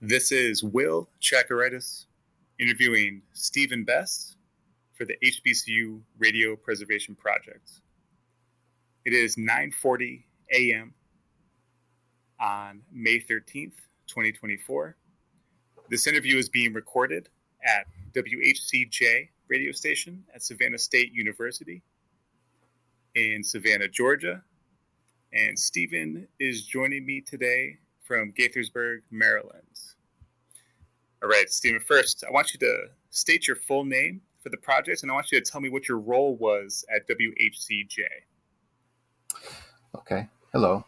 This is Will Tchakirides interviewing Stephen Bess for the HBCU Radio Preservation Project. It is 9:40 a.m. on May 13th, 2024. This interview is being recorded at WHCJ Radio Station at Savannah State University in Savannah, Georgia. And Stephen is joining me today from Gaithersburg, Maryland. All right, Stephen, first, I want you to state your full name for the project, and I want you to tell me what your role was at WHCJ. Okay. Hello.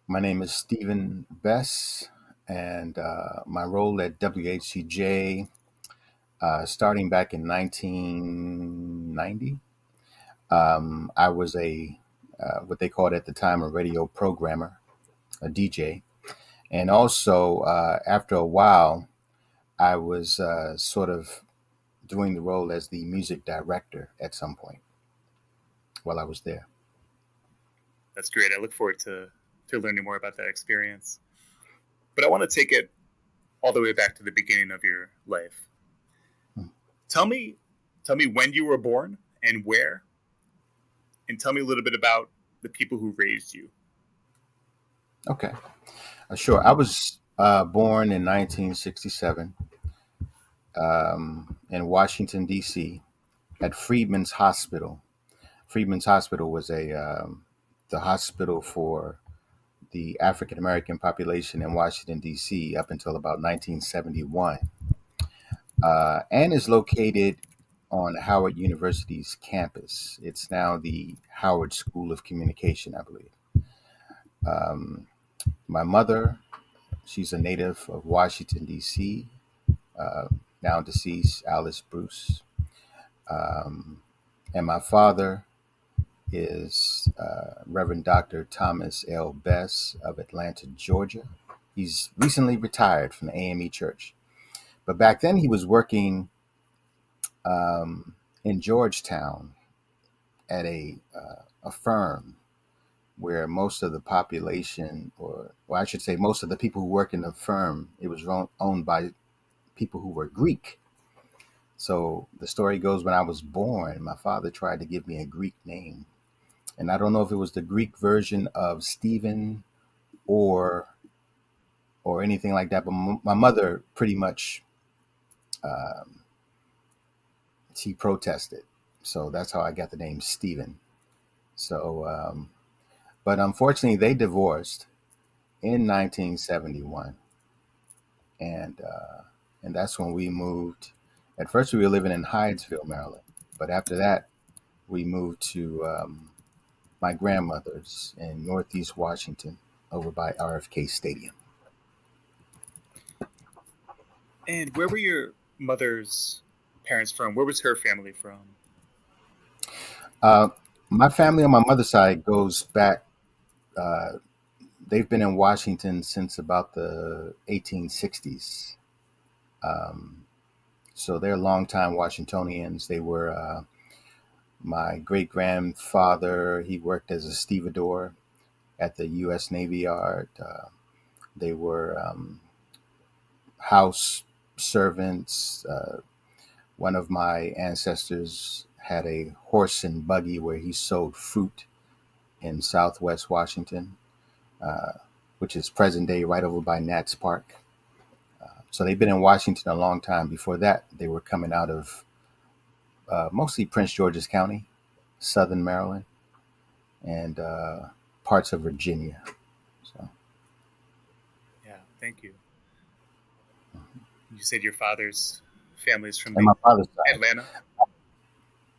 My name is Stephen Bess, and my role at WHCJ, starting back in 1990, I was what they called at the time a radio programmer, a DJ. And also, after a while, I was sort of doing the role as the music director at some point while I was there. That's great. I look forward to learning more about that experience. But I want to take it all the way back to the beginning of your life. Tell me when you were born and where, and tell me a little bit about the people who raised you. Okay. Sure. I was born in 1967 in Washington, D.C. at Freedman's Hospital. Freedman's Hospital was the hospital for the African American population in Washington, D.C. up until about 1971, and is located on Howard University's campus. It's now the Howard School of Communication, I believe. My mother, she's a native of Washington, D.C., now deceased, Alice Bruce. And my father is Reverend Dr. Thomas L. Bess of Atlanta, Georgia. He's recently retired from the AME Church. But back then he was working in Georgetown at a firm where most of the population, or I should say most of the people who work in the firm, it was owned by people who were Greek. So the story goes, when I was born, my father tried to give me a Greek name. And I don't know if it was the Greek version of Stephen or anything like that. But my mother pretty much, she protested. So that's how I got the name Stephen. So, but unfortunately, they divorced in 1971. And that's when we moved. At first, we were living in Hydesville, Maryland. But after that, we moved to my grandmother's in Northeast Washington over by RFK Stadium. And where were your mother's parents from? Where was her family from? My family on my mother's side goes back, they've been in Washington since about the 1860s. So they're longtime Washingtonians. They were, my great-grandfather, he worked as a stevedore at the U.S. Navy Yard. They were house servants. One of my ancestors had a horse and buggy where he sold fruit in Southwest Washington, which is present day right over by Nats Park. So they've been in Washington a long time. Before that, they were coming out of mostly Prince George's County, Southern Maryland, and parts of Virginia. So, yeah, thank you. You said your father's family is from my father's side. Atlanta?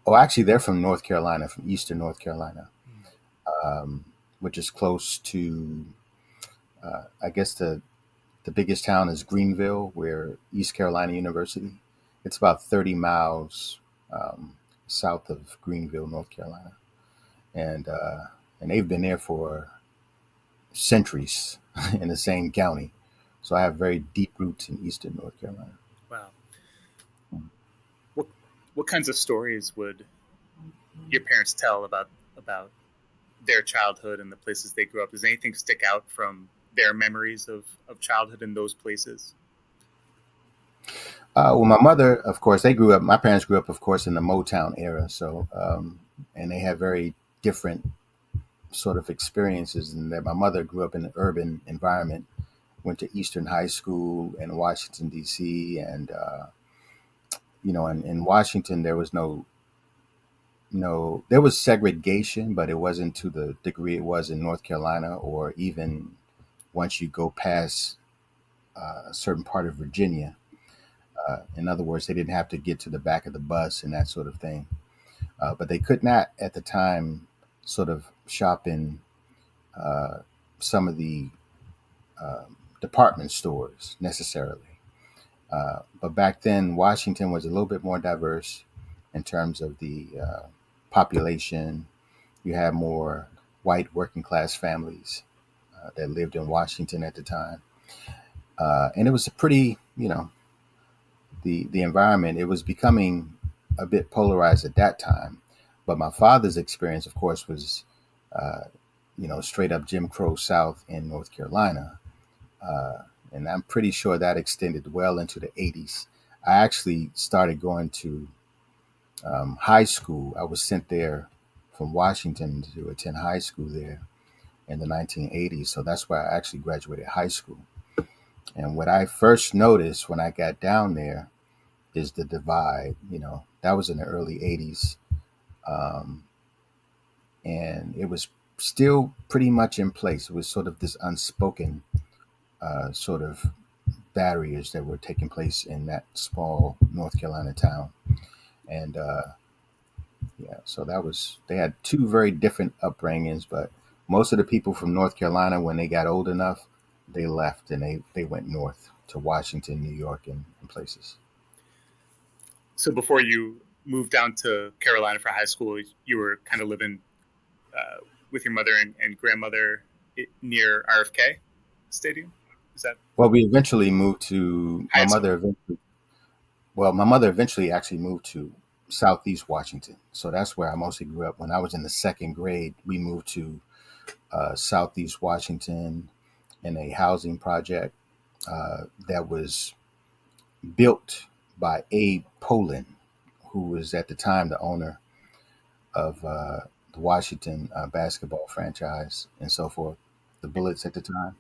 Oh, actually, they're from North Carolina, from Eastern North Carolina, which is close to, I guess the biggest town is Greenville, where East Carolina University. It's about 30 miles south of Greenville, North Carolina, and they've been there for centuries in the same county. So I have very deep roots in Eastern North Carolina. Wow. What kinds of stories would your parents tell about their childhood and the places they grew up? Does anything stick out from their memories of childhood in those places? Well, my mother, of course, my parents grew up, of course, in the Motown era. So, and they had very different sort of experiences in that. My mother grew up in an urban environment, went to Eastern High School in Washington, D.C. And, in Washington, there was there was segregation, but it wasn't to the degree it was in North Carolina, or even once you go past a certain part of Virginia. In other words, they didn't have to get to the back of the bus and that sort of thing. But they could not at the time sort of shop in uh, some of the department stores necessarily. But back then, Washington was a little bit more diverse in terms of the population. You had more white working class families that lived in Washington at the time. And it was a pretty, the environment, it was becoming a bit polarized at that time. But my father's experience, of course, was, uh, straight up Jim Crow South in North Carolina. Uh, and I'm pretty sure that extended well into the 80s. I actually started going to high school. I was sent there from Washington to attend high school there in the 1980s. So that's where I actually graduated high school. And what I first noticed when I got down there is the divide. That was in the early 80s. Um, and it was still pretty much in place. It was sort of this unspoken sort of barriers that were taking place in that small North Carolina town. And yeah, so they had two very different upbringings, but most of the people from North Carolina, when they got old enough, they left and they went north to Washington, New York, and places. So before you moved down to Carolina for high school, you were kind of living with your mother and grandmother near RFK Stadium. Is that Well, we eventually moved to high school? my mother eventually actually moved to Southeast Washington. So that's where I mostly grew up. When I was in the second grade, we moved to Southeast Washington in a housing project that was built by Abe Poland, who was at the time the owner of the Washington basketball franchise and so forth, the Bullets at the time.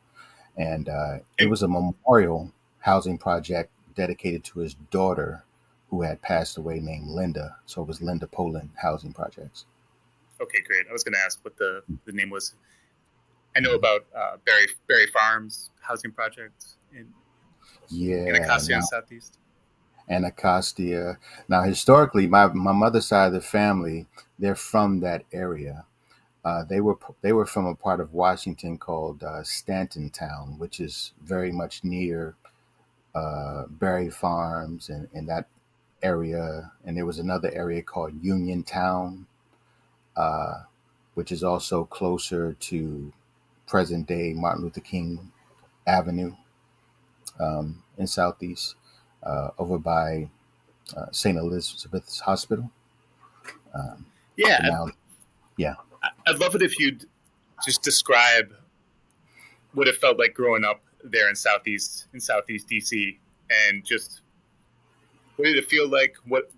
And it And was a memorial housing project dedicated to his daughter who had passed away, named Linda. So it was Linda Poland Housing Projects. okay, great. I was going to ask what the name was. I know Mhm. about Berry Farms housing project in Yeah, Acacia now Southeast. Anacostia. Now, historically, my mother's side of the family, they're from that area. They were from a part of Washington called Stanton Town, which is very much near Berry Farms and that area. And there was another area called Uniontown, uh, which is also closer to present day Martin Luther King Avenue in Southeast, over by St. Elizabeth's Hospital. Yeah, And now, yeah. I'd love it if you'd just describe what it felt like growing up there in Southeast DC, and just what did it feel like? What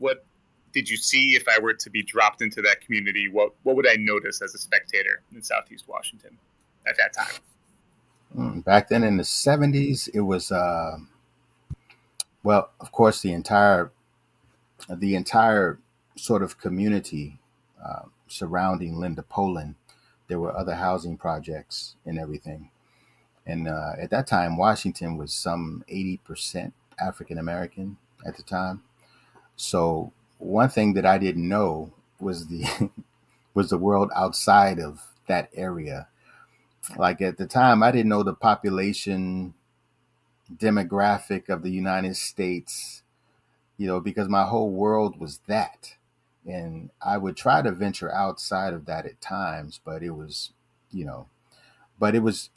did you see if I were to be dropped into that community? What would I notice as a spectator in Southeast Washington at that time? Back then in the 70s, it was, well, of course, the entire sort of community surrounding Linda Poland. There were other housing projects and everything. And at that time, Washington was some 80% African American at the time. So one thing that I didn't know was the was the world outside of that area. Like at the time, I didn't know the population demographic of the United States, because my whole world was that. And I would try to venture outside of that at times, but it was, you know, but it was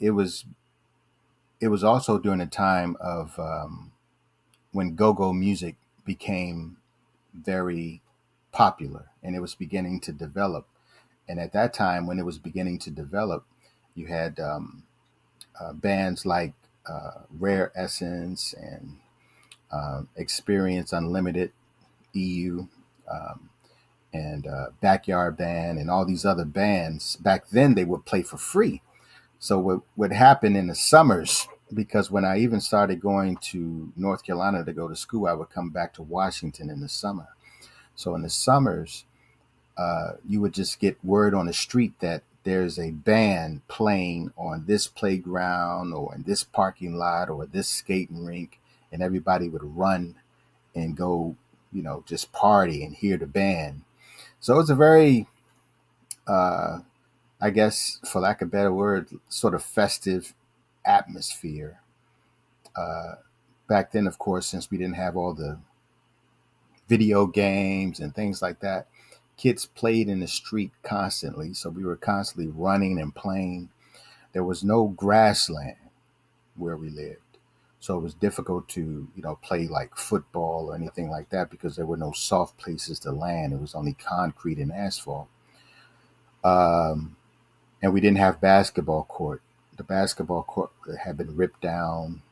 also during a time of when go-go music became very popular and it was beginning to develop. And at that time, when it was beginning to develop, you had bands like Rare Essence and Experience Unlimited, EU, and Backyard Band, and all these other bands. Back then, they would play for free. So what would happen in the summers, because when I even started going to North Carolina to go to school, I would come back to Washington in the summer. So in the summers, you would just get word on the street that there's a band playing on this playground or in this parking lot or this skating rink, and everybody would run and go, just party and hear the band. So it's a very, I guess, for lack of a better word, sort of festive atmosphere. Uh, Back then, of course, since we didn't have all the video games and things like that, kids played in the street constantly. So we were constantly running and playing. There was no grassland where we lived. So it was difficult to, play like football or anything like that because there were no soft places to land. It was only concrete and asphalt. Um, and we didn't have basketball court. The basketball court had been ripped down.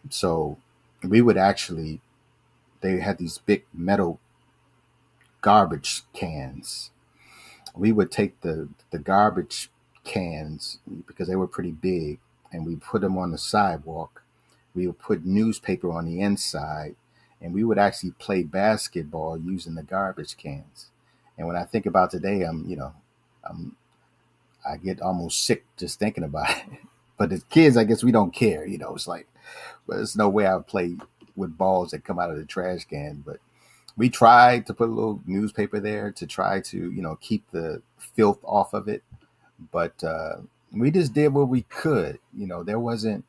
So we would actually, they had these big metal garbage cans. We would take the garbage cans because they were pretty big, and we put them on the sidewalk. We would put newspaper on the inside, and we would actually play basketball using the garbage cans. And when I think about today, I'm I get almost sick just thinking about it. But as kids, I guess we don't care. It's like, well, there's no way I would play with balls that come out of the trash can. But we tried to put a little newspaper there to try to, keep the filth off of it. But we just did what we could. There wasn't,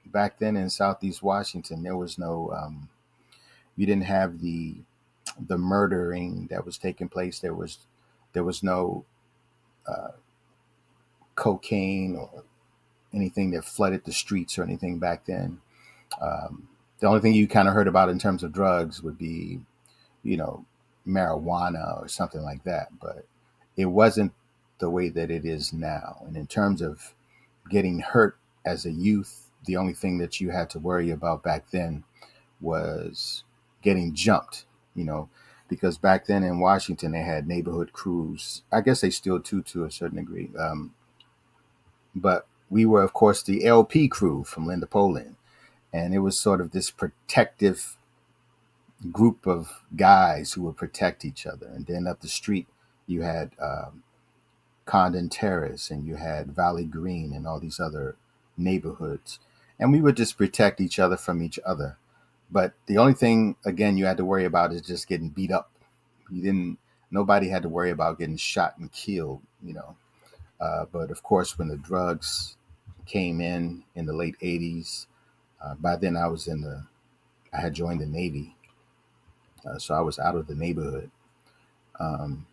back then in Southeast Washington, there was no, you didn't have the murdering that was taking place. There was no cocaine or anything that flooded the streets or anything back then. The only thing you kind of heard about in terms of drugs would be, you know, marijuana or something like that. But it wasn't the way that it is now. And in terms of getting hurt as a youth, the only thing that you had to worry about back then was getting jumped, because back then in Washington, they had neighborhood crews. I guess they still do to a certain degree. But we were, of course, the LP crew from Linda Poland. And it was sort of this protective group of guys who would protect each other. And then up the street, you had Condon Terrace and you had Valley Green and all these other neighborhoods. And we would just protect each other from each other. But the only thing, again, you had to worry about is just getting beat up. Nobody had to worry about getting shot and killed. But of course, when the drugs came in the late 80s, by then I had joined the Navy. So I was out of the neighborhood. Um,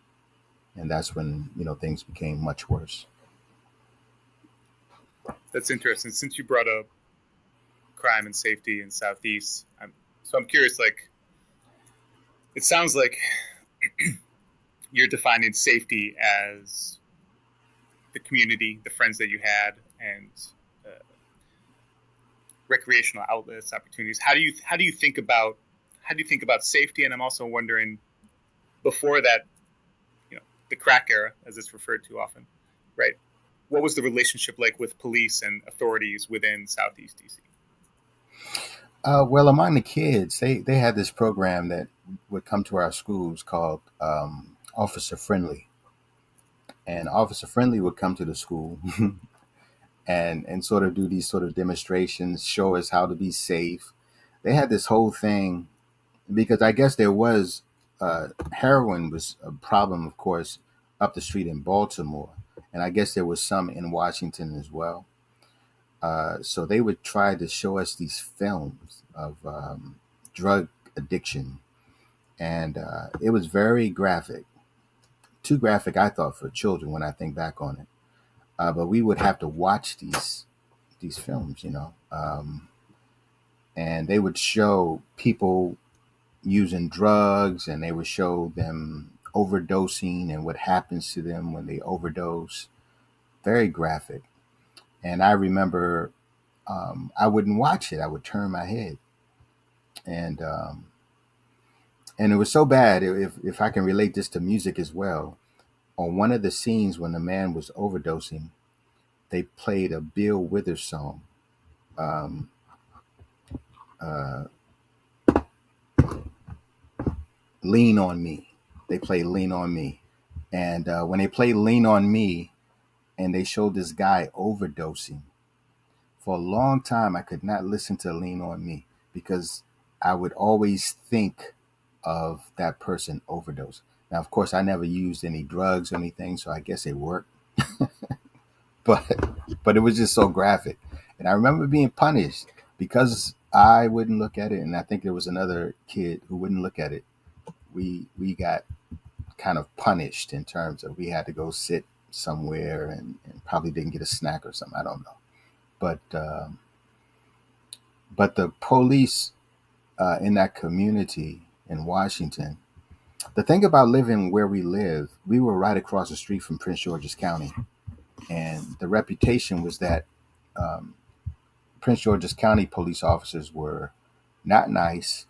and that's when, things became much worse. That's interesting. Since you brought up crime and safety in Southeast, I'm curious, it sounds like you're defining safety as the community, the friends that you had, and recreational outlets, opportunities. How do you think about safety? And I'm also wondering, before that, the crack era, as it's referred to often, right? What was the relationship like with police and authorities within Southeast DC? Well, among the kids, they had this program that would come to our schools called Officer Friendly. And Officer Friendly would come to the school and sort of do these sort of demonstrations, show us how to be safe. They had this whole thing because I guess there was heroin was a problem, of course, up the street in Baltimore. And I guess there was some in Washington as well. So they would try to show us these films of drug addiction. And it was very graphic, too graphic, I thought, for children when I think back on it. But we would have to watch these films, and they would show people using drugs, and they would show them overdosing and what happens to them when they overdose. Very graphic. And I remember I wouldn't watch it. I would turn my head. and and it was so bad. If I can relate this to music as well, on one of the scenes when the man was overdosing, they played a Bill Withers song. Um, uh, Lean on Me. They played Lean on Me. And when they played Lean on Me and they showed this guy overdosing, for a long time I could not listen to Lean on Me because I would always think of that person overdose. Now, of course, I never used any drugs or anything, so I guess it worked. But but it was just so graphic. And I remember being punished because I wouldn't look at it, and I think there was another kid who wouldn't look at it. We got kind of punished in terms of we had to go sit somewhere and probably didn't get a snack or something. I don't know. But the police in that community in Washington, the thing about living where we live, we were right across the street from Prince George's County. And the reputation was that um, Prince George's County police officers were not nice.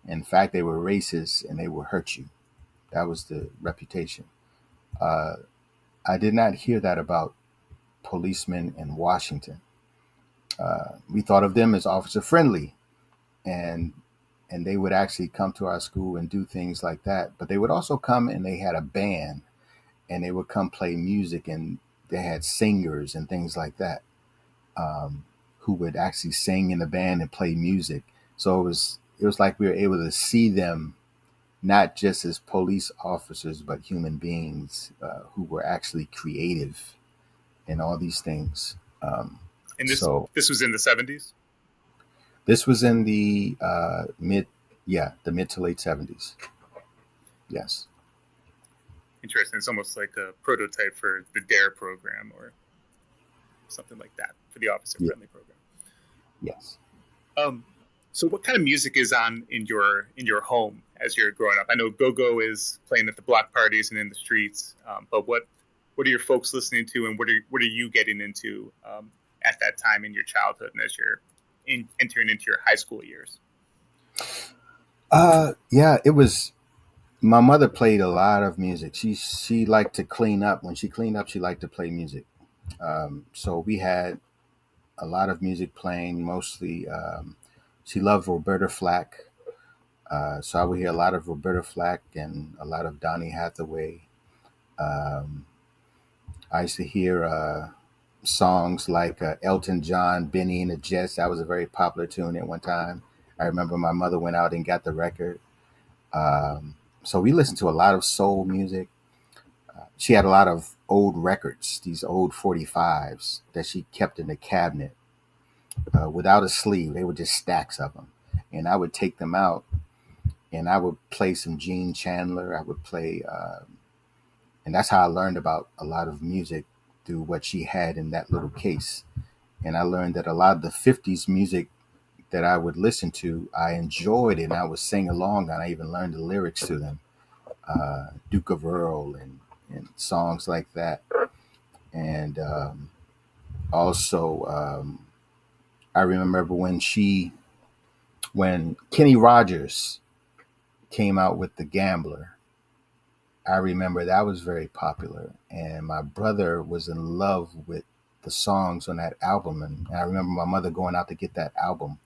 In fact, they were racist and they would hurt you. That was the reputation. Uh, I did not hear that about policemen in Washington. We thought of them as officer friendly, and they would actually come to our school and do things like that. But they would also come and they had a band and they would come play music and they had singers and things like that, who would actually sing in the band and play music. So it was like we were able to see them not just as police officers but human beings who were actually creative and all these things. And So this was in the 70s. this was in the the mid to late 70s. Yes. Interesting. It's almost like a prototype for the DARE program or something like that for the officer friendly program. Yes. So what kind of music is on in your home as you're growing up? I know go-go is playing at the block parties and in the streets, but what are your folks listening to, and what are you getting into at that time in your childhood and as you're entering into your high school years? It was. My mother played a lot of music. She liked to clean up. When she cleaned up, she liked to play music. So we had a lot of music playing. Mostly, she loved Roberta Flack. So I would hear a lot of Roberta Flack and a lot of Donny Hathaway. Um, I used to hear songs like Elton John, Benny and the Jets. That was a very popular tune at one time. I remember my mother went out and got the record. So we listened to a lot of soul music. She had a lot of old records, these old 45s that she kept in the cabinet without a sleeve. They were just stacks of them. And I would take them out and I would play some Gene Chandler. I would play, and that's how I learned about a lot of music through what she had in that little case. And I learned that a lot of the 50s music that I would listen to, I enjoyed it and I would sing along and I even learned the lyrics to them. Duke of Earl and songs like that. And also, I remember when Kenny Rogers came out with The Gambler. I remember that was very popular, and my brother was in love with the songs on that album. And I remember my mother going out to get that album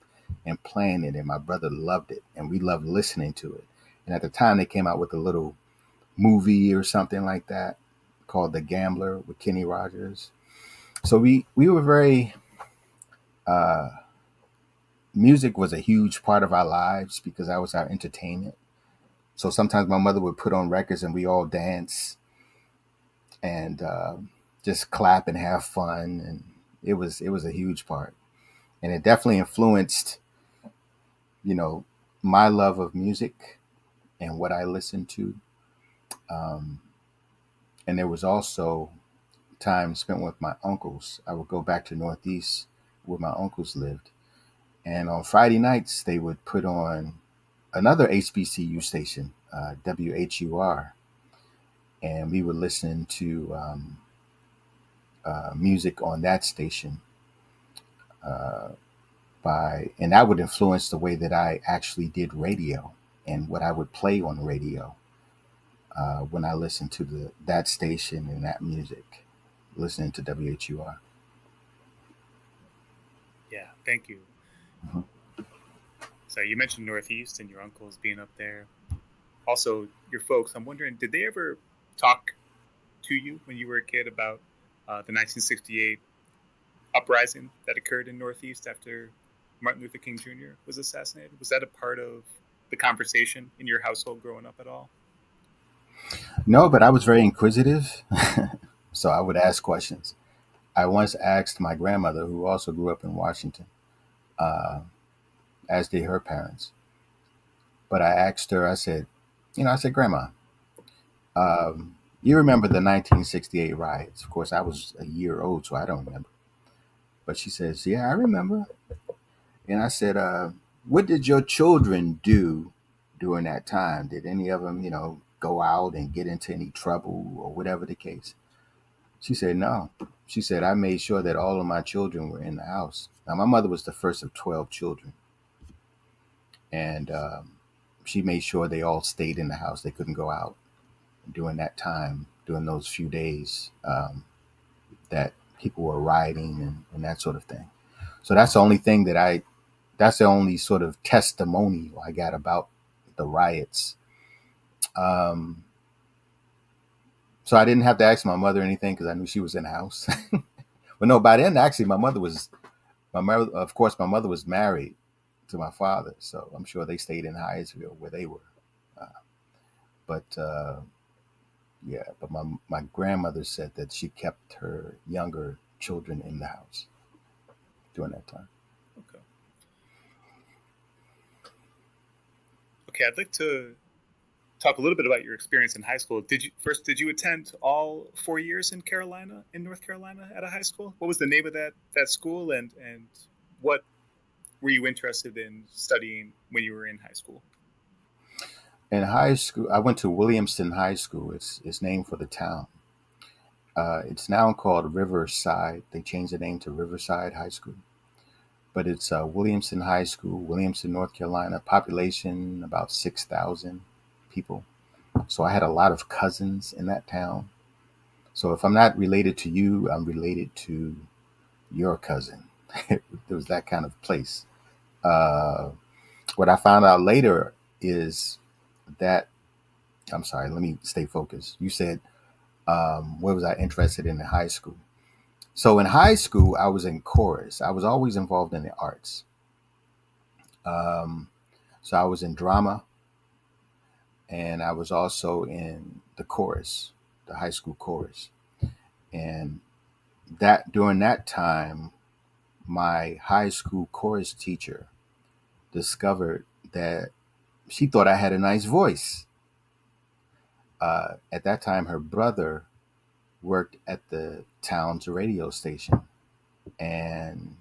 and playing it, and my brother loved it, and we loved listening to it. And at the time, they came out with a little movie or something like that called The Gambler with Kenny Rogers. So we were very uh, music was a huge part of our lives because that was our entertainment. So sometimes my mother would put on records and we all dance and just clap and have fun, and it was a huge part, and it definitely influenced you know my love of music and what I listened to. Um, and there was also time spent with my uncles. I would go back to Northeast where my uncles lived. And on Friday nights, they would put on another HBCU station, WHUR. And we would listen to music on that station. Uh, and that would influence the way that I actually did radio and what I would play on radio when I listened to that station and that music, listening to WHUR. Yeah, thank you. Mhm. So you mentioned Northeast and your uncles being up there. Also, your folks, I'm wondering, did they ever talk to you when you were a kid about the 1968 uprising that occurred in Northeast after Martin Luther King Jr. was assassinated? Was that a part of the conversation in your household growing up at all? No, but I was very inquisitive, so I would ask questions. I once asked my grandmother, who also grew up in Washington, uh, as did her parents. But I asked her, I said, Grandma, you remember the 1968 riots? Of course, I was a year old, so I don't remember. But she says, yeah, I remember. And I said, what did your children do during that time? Did any of them, go out and get into any trouble or whatever the case? She said, no. She said, I made sure that all of my children were in the house. Now, my mother was the first of 12 children. And she made sure they all stayed in the house. They couldn't go out during that time, during those few days that people were rioting and that sort of thing. So that's the only thing that's the only sort of testimony I got about the riots. So I didn't have to ask my mother anything because I knew she was in the house. But no, by then, actually, my mother, of course, my mother was married to my father. So I'm sure they stayed in Hyattsville where they were. Uh, but my grandmother said that she kept her younger children in the house during that time. Okay. Okay, I'd like to talk a little bit about your experience in high school. Did you attend all 4 years in North Carolina at a high school? What was the name of that school, and what were you interested in studying when you were in high school? In high school, I went to Williamston High School. It's named for the town. It's now called Riverside. They changed the name to Riverside High School. But it's Williamston High School, Williamston, North Carolina. Population about 6,000 people. So I had a lot of cousins in that town. So if I'm not related to you, I'm related to your cousin. It was that kind of place. What I found out later is that, I'm sorry, let me stay focused. You said, what was I interested in high school? So in high school, I was in chorus. I was always involved in the arts. So I was in drama, and I was also in the chorus, the high school chorus. And that during that time, my high school chorus teacher discovered that she thought I had a nice voice. At that time, her brother worked at the town's radio station. And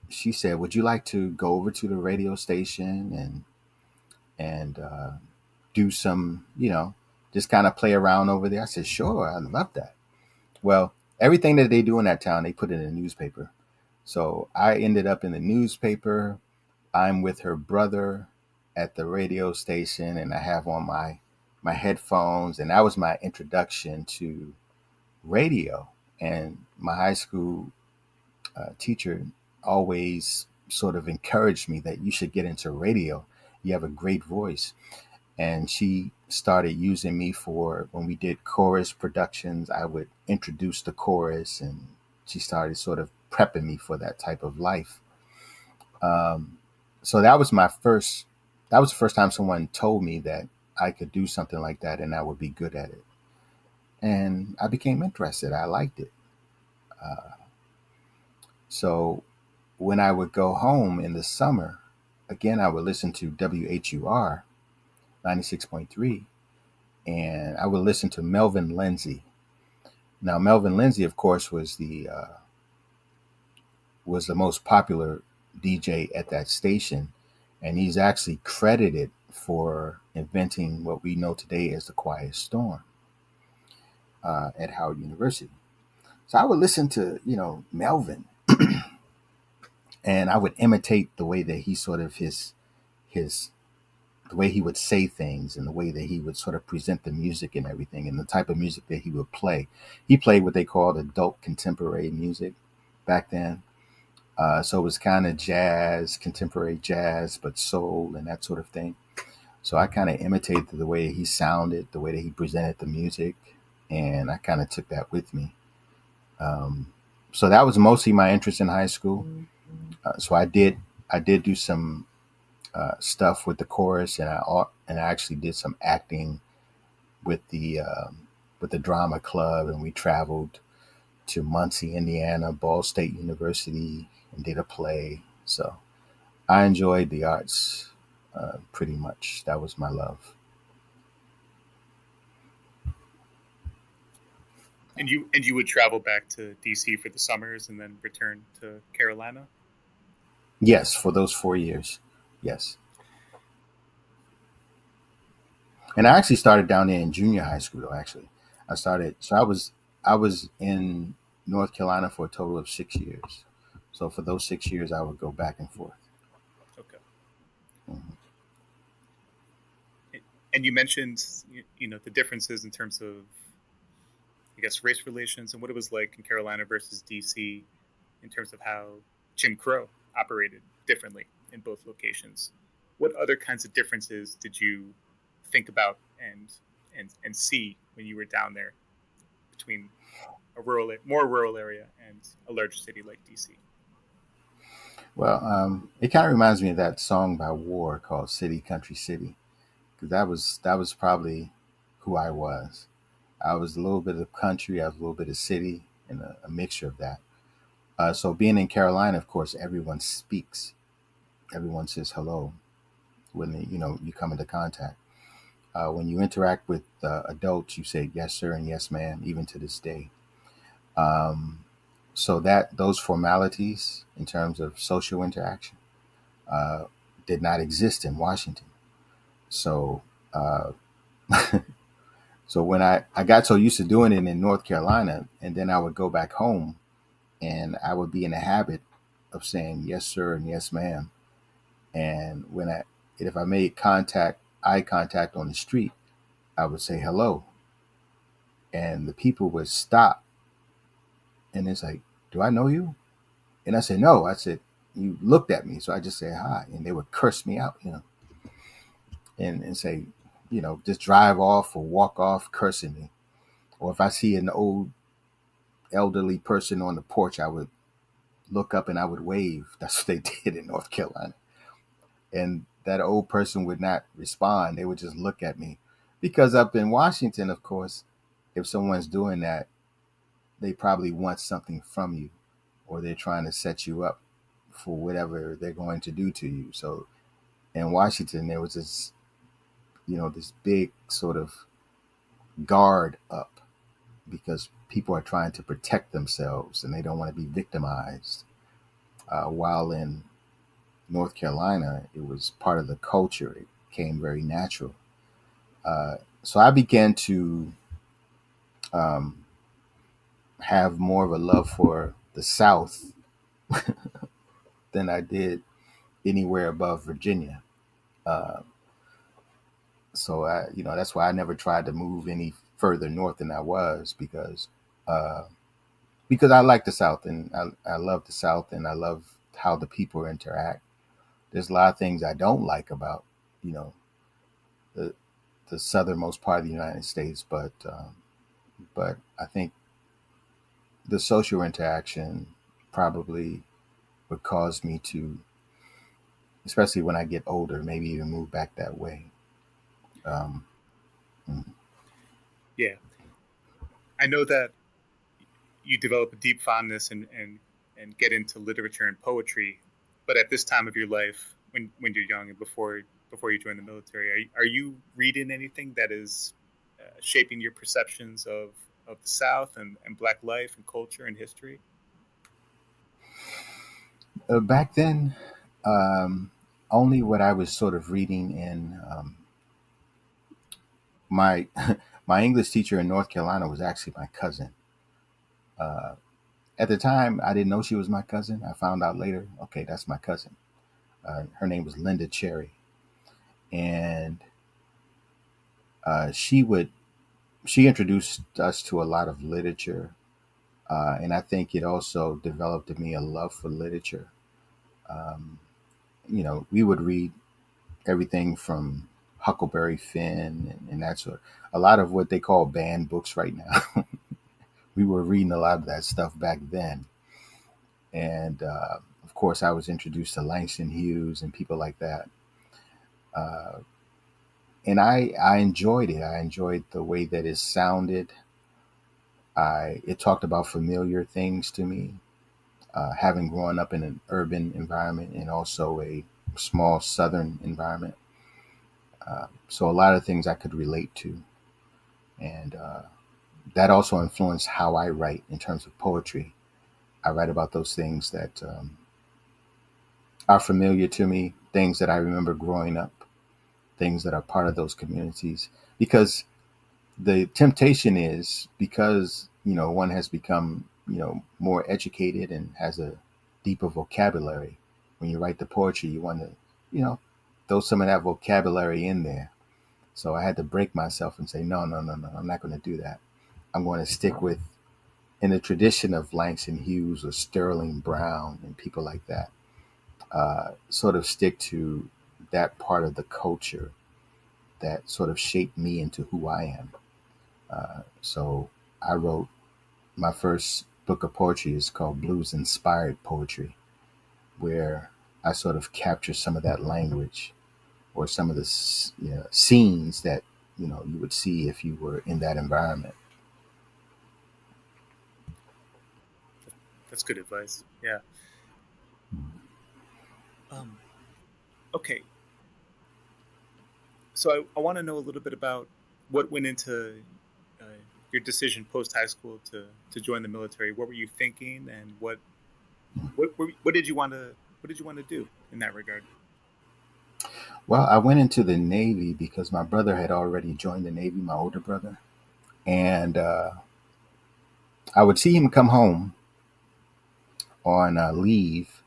she said, would you like to go over to the radio station and do some, just kind of play around over there? I said, sure, I'd love that. Well, everything that they do in that town, they put in a newspaper. So I ended up in the newspaper. I'm with her brother at the radio station, and I have on my headphones, and that was my introduction to radio. And my high school teacher always sort of encouraged me that you should get into radio. You have a great voice. And she started using me for when we did chorus productions. I would introduce the chorus, and she started sort of prepping me for that type of life. So that was the first time someone told me that I could do something like that and I would be good at it. And I became interested. I liked it. So when I would go home in the summer, again, I would listen to WHUR 96.3, and I would listen to Melvin Lindsay. Now, Melvin Lindsay, of course, was the most popular DJ at that station, and he's actually credited for inventing what we know today as the Quiet Storm at Howard University. So I would listen to, Melvin. and I would imitate the way that he sort of his the way he would say things and the way that he would sort of present the music and everything and the type of music that he would play. He played what they called adult contemporary music back then. So it was kind of jazz, contemporary jazz, but soul and that sort of thing. So I kind of imitated the way he sounded, the way that he presented the music, and I kind of took that with me. Um, so that was mostly my interest in high school. So I did do some stuff with the chorus, and I actually did some acting with the drama club, and we traveled to Muncie, Indiana, Ball State University, and did a play. So I enjoyed the arts pretty much. That was my love. And you would travel back to DC for the summers and then return to Carolina. Yes, for those 4 years. Yes. And I actually started down there in junior high school though, actually. I was in North Carolina for a total of 6 years. So for those 6 years I would go back and forth. Okay. Mhm. And you mentioned the differences in terms of, I guess, race relations and what it was like in Carolina versus DC in terms of how Jim Crow operated differently in both locations. What other kinds of differences did you think about and see when you were down there between more rural area and a large city like DC? Well, it kind of reminds me of that song by War called "City Country City," because that was probably who I was. I was a little bit of country, I was a little bit of city, and a mixture of that. So being in Carolina, of course, everyone speaks. Everyone says hello when you come into contact. When you interact with adults, you say yes, sir, and yes, ma'am, even to this day. Um, so that those formalities in terms of social interaction uh, did not exist in Washington. So uh, so when I got so used to doing it in North Carolina, and then I would go back home, and I would be in the habit of saying yes, sir, and yes, ma'am. And if I made eye contact on the street, I would say hello, and the people would stop, and it's like, "Do I know you?" And I said, "No." I said, "You looked at me," so I just say hi, and they would curse me out, and say, just drive off or walk off cursing me. Or if I see an old elderly person on the porch, I would look up and I would wave. That's what they did in North Carolina. And that old person would not respond. They would just look at me. Because up in Washington, of course, if someone's doing that, they probably want something from you, or they're trying to set you up for whatever they're going to do to you. So in Washington, there was this big sort of guard up because people are trying to protect themselves and they don't want to be victimized. While in North Carolina, it was part of the culture. It came very natural. So I began to um, have more of a love for the South than I did anywhere above Virginia. Uh, so that's why I never tried to move any further north than I was uh, because I like the South and I love the South and I love how the people interact. There's a lot of things I don't like about you know the the southernmost part of the United States, but I think the social interaction probably would cause me to, especially when I get older, maybe even move back that way. Um, mm. Yeah, I know that you develop a deep fondness and get into literature and poetry, but at this time of your life, when you're young and before you join the military, are you reading anything that is shaping your perceptions of the South and Black life and culture and history? Back then, um, only what I was sort of reading in my my English teacher in North Carolina was actually my cousin, uh, At the time, I didn't know she was my cousin. I found out later, okay, that's my cousin. Her name was Linda Cherry. And she introduced us to a lot of literature. And I think it also developed in me a love for literature. Um, we would read everything from Huckleberry Finn and that sort. A lot of what they call banned books right now. We were reading a lot of that stuff back then. And of course, I was introduced to Langston Hughes and people like that. Uh, and I enjoyed it. I enjoyed the way that it sounded. It talked about familiar things to me. Having grown up in an urban environment and also a small southern environment. So a lot of things I could relate to. And that also influenced how I write in terms of poetry. I write about those things that are familiar to me, things that I remember growing up, things that are part of those communities. Because the temptation is, because one has become more educated and has a deeper vocabulary. When you write the poetry, you want to throw some of that vocabulary in there. So I had to break myself and say, no, no, no, no, I'm not going to do that. I'm going to stick with, in the tradition of Langston Hughes or Sterling Brown and people like that, sort of stick to that part of the culture that sort of shaped me into who I am. So I wrote my first book of poetry is called Blues Inspired Poetry, where I sort of capture some of that language or some of the scenes that you would see if you were in that environment. That's good advice. Yeah. Um, okay. So I want to know a little bit about what went into uh, your decision post high school to join the military. What were you thinking, and what did you want to do in that regard? Well, I went into the Navy because my brother had already joined the Navy, my older brother. And I would see him come home on leave,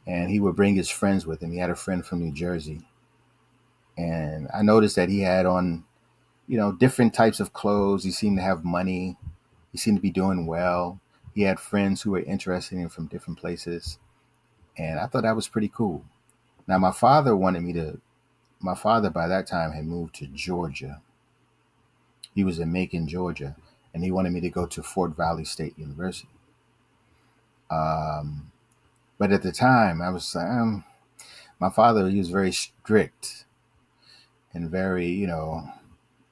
and he would bring his friends with him. He had a friend from New Jersey. And I noticed that he had on, different types of clothes. He seemed to have money. He seemed to be doing well. He had friends who were interested in him from different places. And I thought that was pretty cool. Now, my father by that time had moved to Georgia. He was in Macon, Georgia, and he wanted me to go to Fort Valley State University. Um, but at the time, I was, my father, he was very strict and very,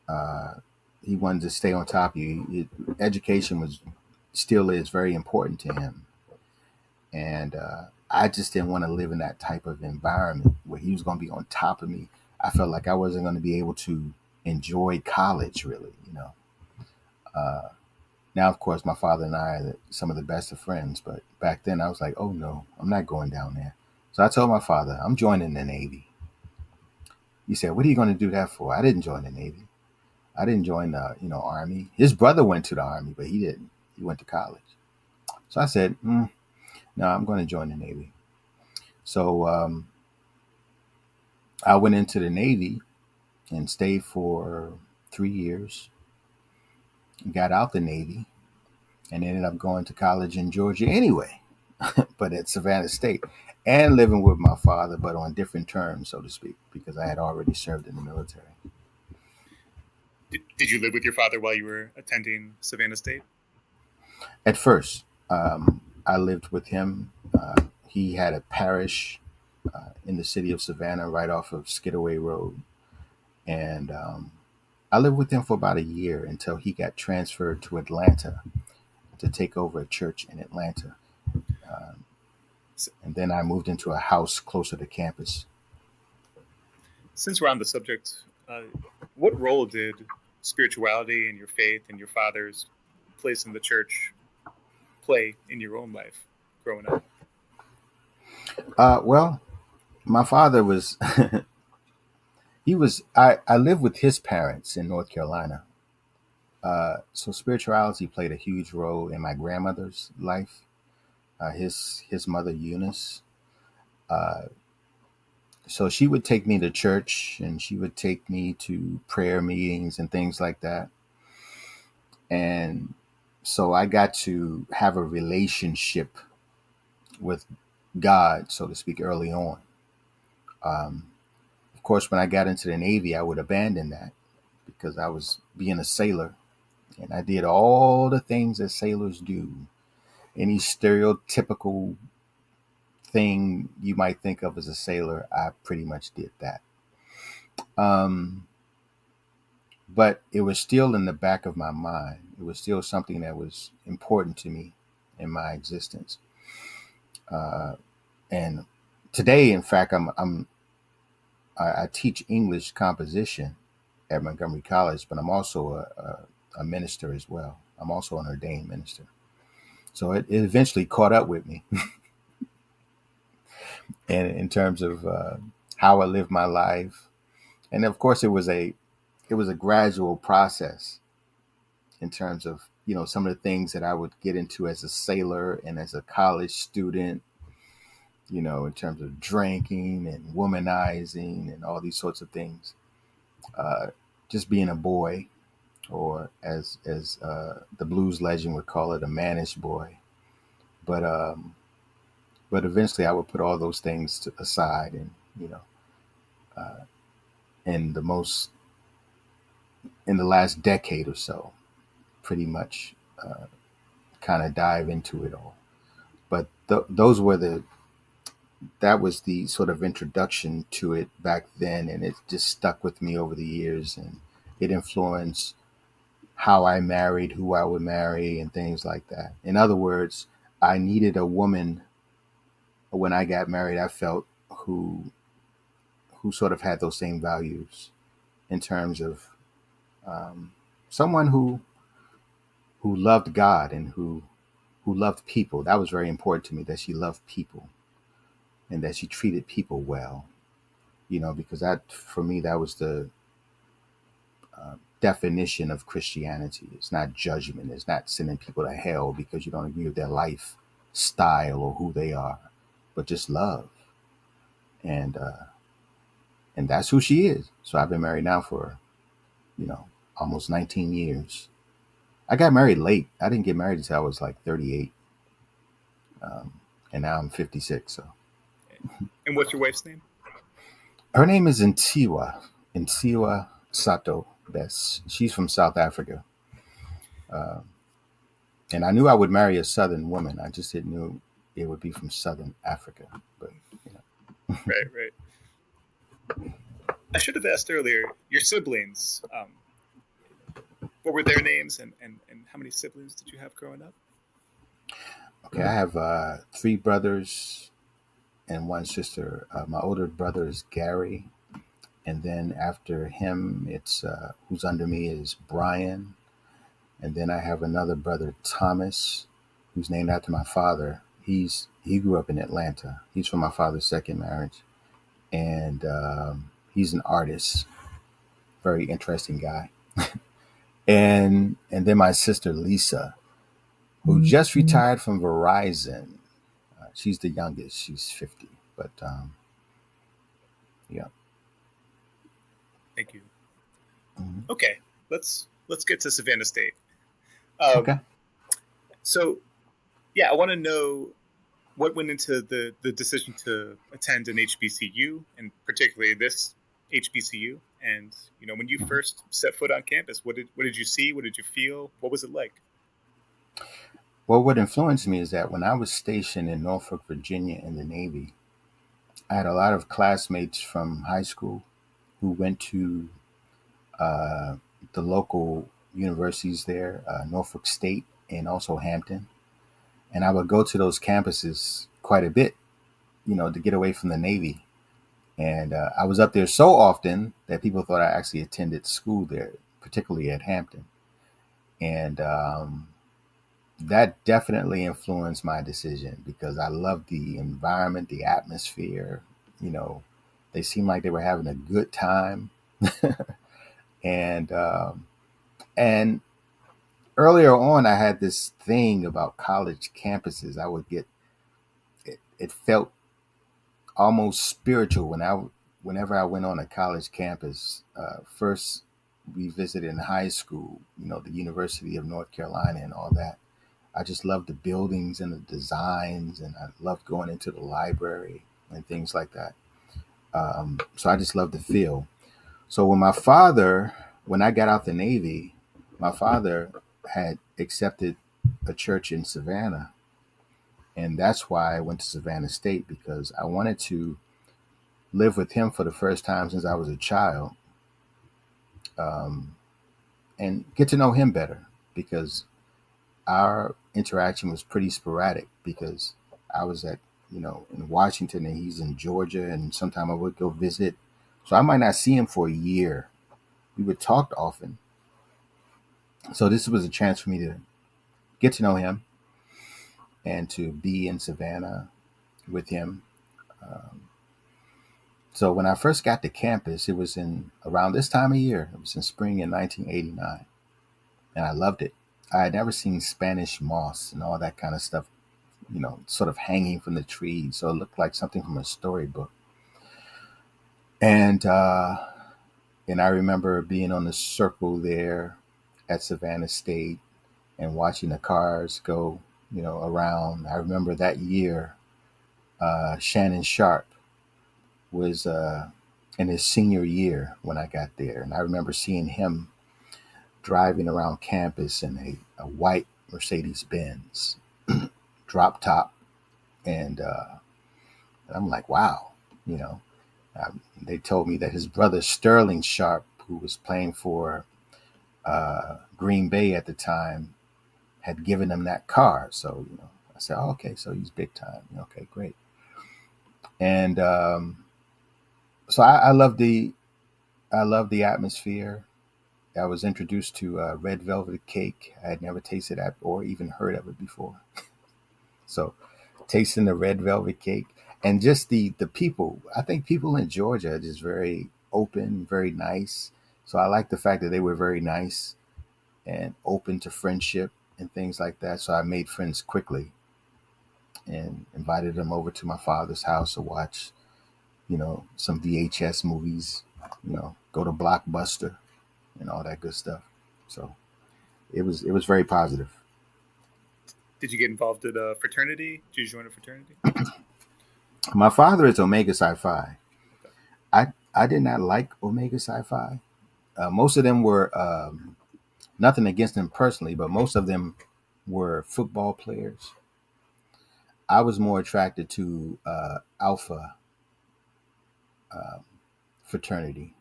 uh, he wanted to stay on top of you. Education still is very important to him. And I just didn't want to live in that type of environment where he was going to be on top of me. I felt like I wasn't going to be able to enjoy college, really. Uh, Now, of course, my father and I are some of the best of friends, but back then I was like, oh no, I'm not going down there. So I told my father, I'm joining the Navy. He said, what are you going to do that for? I didn't join the Navy. I didn't join the, Army. His brother went to the Army, but he didn't. He went to college. So I said, no, I'm going to join the Navy. So I went into the Navy and stayed for 3 years. Got out the Navy and ended up going to college in Georgia anyway, but at Savannah State, and living with my father, but on different terms, so to speak, because I had already served in the military. Did you live with your father while you were attending Savannah State? At first, I lived with him. He had a parish in the city of Savannah, right off of Skidaway Road, and I lived with him for about a year until he got transferred to Atlanta to take over a church in Atlanta. Um, and then I moved into a house closer to campus. Since we're on the subject, what role did spirituality and your faith and your father's place in the church play in your own life growing up? Well, my father was, I lived with his parents in North Carolina. So spirituality played a huge role in my grandmother's life. His mother Eunice. Uh, so she would take me to church, and she would take me to prayer meetings and things like that. And so I got to have a relationship with God, so to speak, early on. Um, of course, when I got into the Navy, I would abandon that because I was being a sailor, and I did all the things that sailors do. Any stereotypical thing you might think of as a sailor, I pretty much did that. Um, but it was still in the back of my mind. It was still something that was important to me in my existence. Uh, and today, in fact, I teach English composition at Montgomery College, but I'm also a minister as well. I'm also an ordained minister. So it eventually caught up with me, and in terms of how I live my life, and of course, it was a gradual process in terms of some of the things that I would get into as a sailor and as a college student. In terms of drinking and womanizing and all these sorts of things. Uh, just being a boy, or as the blues legend would call it, a mannish boy. But but eventually, I would put all those things aside, and uh, in the last decade or so, pretty much kind of dive into it all. But that was the sort of introduction to it back then, and it just stuck with me over the years, and it influenced how I married, who I would marry, and things like that. In other words, I needed a woman when I got married. I felt who sort of had those same values in terms of um, someone who loved God and who loved people. That was very important to me, that she loved people and that she treated people well. Because that for me that was the definition of Christianity. It's not judgment. It's not sending people to hell because you don't agree with their lifestyle or who they are, but just love. And that's who she is. So I've been married now for almost 19 years. I got married late. I didn't get married until I was like 38, and now I'm 56. So. And what's your wife's name? Her name is Intiwa Sato Bess. She's from South Africa. Uh, and I knew I would marry a Southern woman. I just didn't know it would be from Southern Africa. But Right. I should have asked earlier, your siblings, what were their names, and how many siblings did you have growing up? Okay, I have 3 brothers and 1 sister. My older brother is Gary, and then after him, it's who's under me is Brian, and then I have another brother, Thomas, who's named after my father. He grew up in Atlanta. He's from my father's second marriage, and he's an artist, very interesting guy. And then my sister Lisa, who just retired from Verizon. She's the youngest. She's 50, but yeah. Thank you. Mhm. Okay, let's get to Savannah State. Okay. So, yeah, I want to know what went into the decision to attend an HBCU, and particularly this HBCU. And when you Mhm. first set foot on campus, what did you see? What did you feel? What was it like? Well, what influenced me is that when I was stationed in Norfolk, Virginia in the Navy, I had a lot of classmates from high school who went to uh, the local universities there, Norfolk State and also Hampton. And I would go to those campuses quite a bit, to get away from the Navy. And I was up there so often that people thought I actually attended school there, particularly at Hampton. And that definitely influenced my decision because I loved the environment, the atmosphere. You know, they seemed like they were having a good time, and and earlier on, I had this thing about college campuses. I would get it felt almost spiritual whenever I went on a college campus. First, we visited in high school, the University of North Carolina and all that. I just loved the buildings and the designs, and I loved going into the library and things like that. So I just loved the feel. So when I got out the Navy, my father had accepted a church in Savannah. And that's why I went to Savannah State, because I wanted to live with him for the first time since I was a child, um, and get to know him better, because our interaction was pretty sporadic, because I was in Washington and he's in Georgia, and sometime I would go visit. So I might not see him for a year. We would talk often. So this was a chance for me to get to know him and to be in Savannah with him. Um, so when I first got to campus, it was in around this time of year. It was in spring in 1989, and I loved it. I had never seen Spanish moss and all that kind of stuff, sort of hanging from the trees. So it looked like something from a storybook. And I remember being on the circle there at Savannah State and watching the cars go, around. I remember that year, Shannon Sharp was in his senior year when I got there. And I remember seeing him driving around campus in a white Mercedes Benz drop top. And I'm like, wow, you know. They told me that his brother Sterling Sharp, who was playing for Green Bay at the time, had given him that car. So, I said, oh, okay, so he's big time. Okay, great. And so I love the atmosphere. I was introduced to red velvet cake. I had never tasted that or even heard of it before. So, tasting the red velvet cake and just the people. I think people in Georgia are just very open, very nice. So I like the fact that they were very nice and open to friendship and things like that. So I made friends quickly and invited them over to my father's house to watch, some VHS movies, go to Blockbuster and all that good stuff. So it was very positive. Did you get involved in a fraternity? Did you join a fraternity? My father is Omega Psi Phi. Okay. I did not like Omega Psi Phi. Most of them were nothing against them personally, but most of them were football players. I was more attracted to Alpha um, fraternity,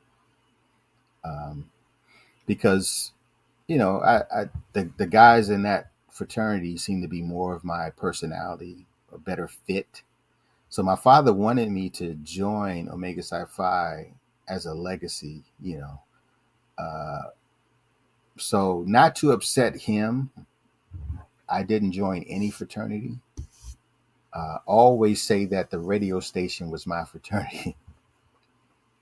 um, because the guys in that fraternity seemed to be more of my personality, a better fit. So my father wanted me to join Omega Psi Phi as a legacy, Uh, so not to upset him, I didn't join any fraternity. Always say that the radio station was my fraternity,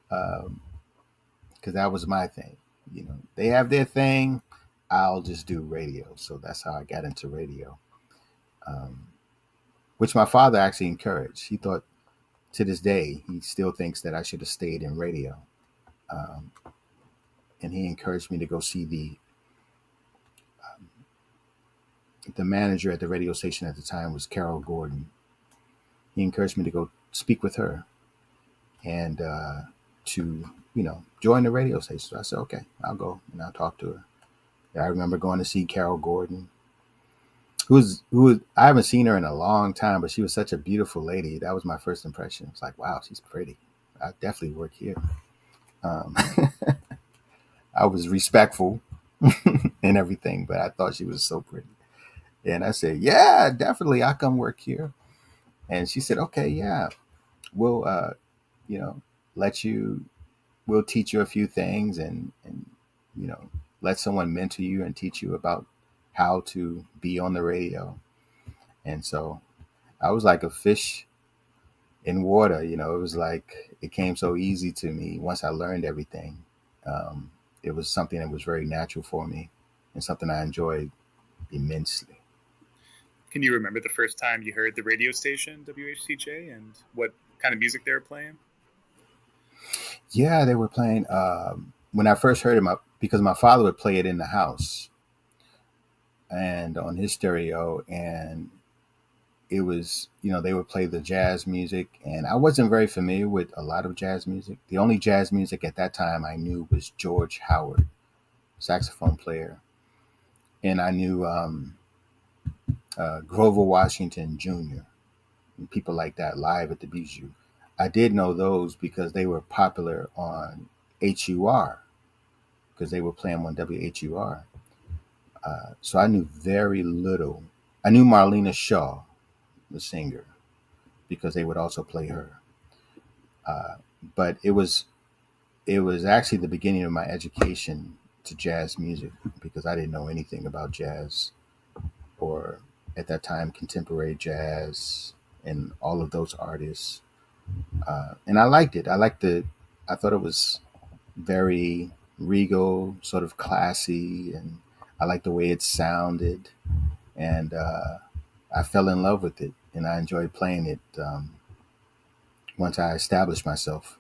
because that was my thing. They have their thing. I'll just do radio. So that's how I got into radio, um, which my father actually encouraged. He thought, to this day, he still thinks that I should have stayed in radio. Um, and he encouraged me to go see the manager at the radio station at the time was Carol Gordon. He encouraged me to go speak with her and to join the radio station. So I said, okay, I'll go and I'll talk to her. I remember going to see Carol Gordon, who I haven't seen her in a long time, but she was such a beautiful lady. That was my first impression. It's like, wow, she's pretty. I definitely work here. Um, I was respectful and everything, but I thought she was so pretty. And I said, yeah, definitely, I'll come work here. And she said, okay, yeah, we'll, you know, let you, we'll teach you a few things and, you know, let someone mentor you and teach you about how to be on the radio. And so I was like a fish in water, it was like, it came so easy to me once I learned everything. It was something that was very natural for me. and something I enjoy immensely. Can you remember the first time you heard the radio station WHCJ and what kind of music they were playing? Yeah, they were playing. When I first heard it, because my father would play it in the house and on his stereo, and it was, they would play the jazz music, and I wasn't very familiar with a lot of jazz music. The only jazz music at that time I knew was George Howard, saxophone player, and I knew Grover Washington Jr. and people like that live at the Bijou. I did know those because they were popular on HUR, because they were playing on WHUR. So I knew very little. I knew Marlena Shaw, the singer, because they would also play her. But it was actually the beginning of my education to jazz music, because I didn't know anything about jazz, or at that time contemporary jazz and all of those artists. And I liked it. I thought it was very regal, sort of classy, and I liked the way it sounded. And I fell in love with it, and I enjoyed playing it. Once I established myself,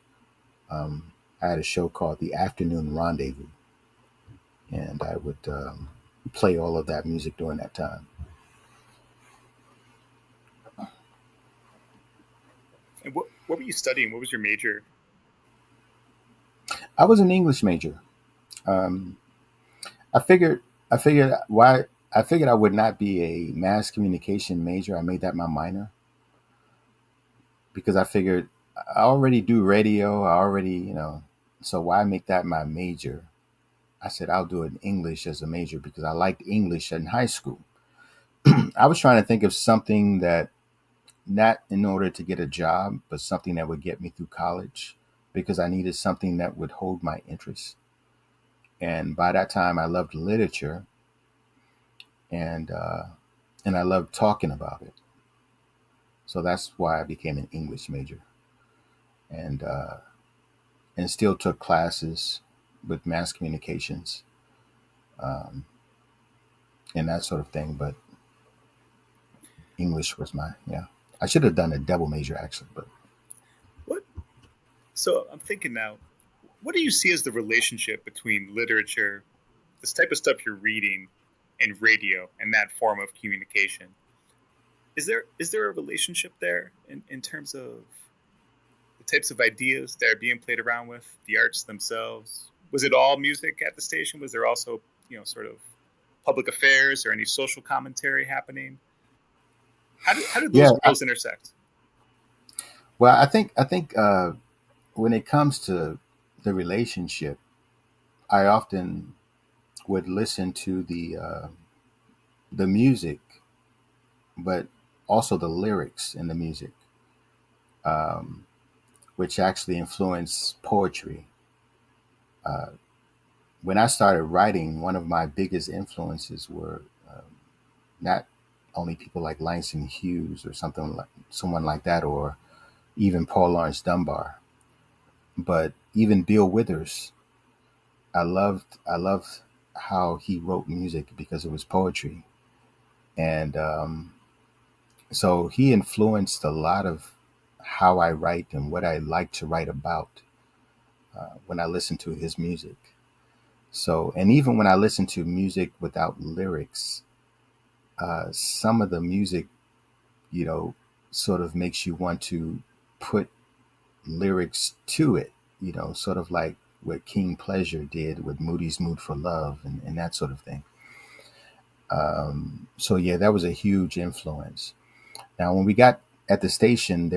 I had a show called The Afternoon Rendezvous, and I would play all of that music during that time. And what were you studying? What was your major? I was an English major. Um, I figured I figured I would not be a mass communication major. I made that my minor because I figured I already do radio. I already, so why make that my major? I said I'll do it in English as a major because I liked English in high school. I was trying to think of something that, not in order to get a job, but something that would get me through college, because I needed something that would hold my interest. And by that time, I loved literature, and I loved talking about it. So that's why I became an English major, and still took classes with mass communications, um, and that sort of thing. But English was yeah. I should have done a double major actually, but What? So I'm thinking now, what do you see as the relationship between literature, this type of stuff you're reading, and radio and that form of communication? Is there a relationship there in terms of the types of ideas that are being played around with, the arts themselves? Was it all music at the station? Was there also, sort of public affairs or any social commentary happening? How do yeah. those worlds intersect? Well, I think when it comes to the relationship, I often would listen to the music, but also the lyrics in the music, um, which actually influence poetry. Uh, when I started writing, one of my biggest influences were not only people like Langston Hughes or someone like that, or even Paul Laurence Dunbar, but even Bill Withers. I loved how he wrote music because it was poetry, and so he influenced a lot of how I write and what I like to write about when I listen to his music. So, and even when I listen to music without lyrics, some of the music, you know, sort of makes you want to put lyrics to it, sort of like what King Pleasure did with Moody's Mood for Love, and that sort of thing. So, yeah, that was a huge influence. Now, when we got at the station,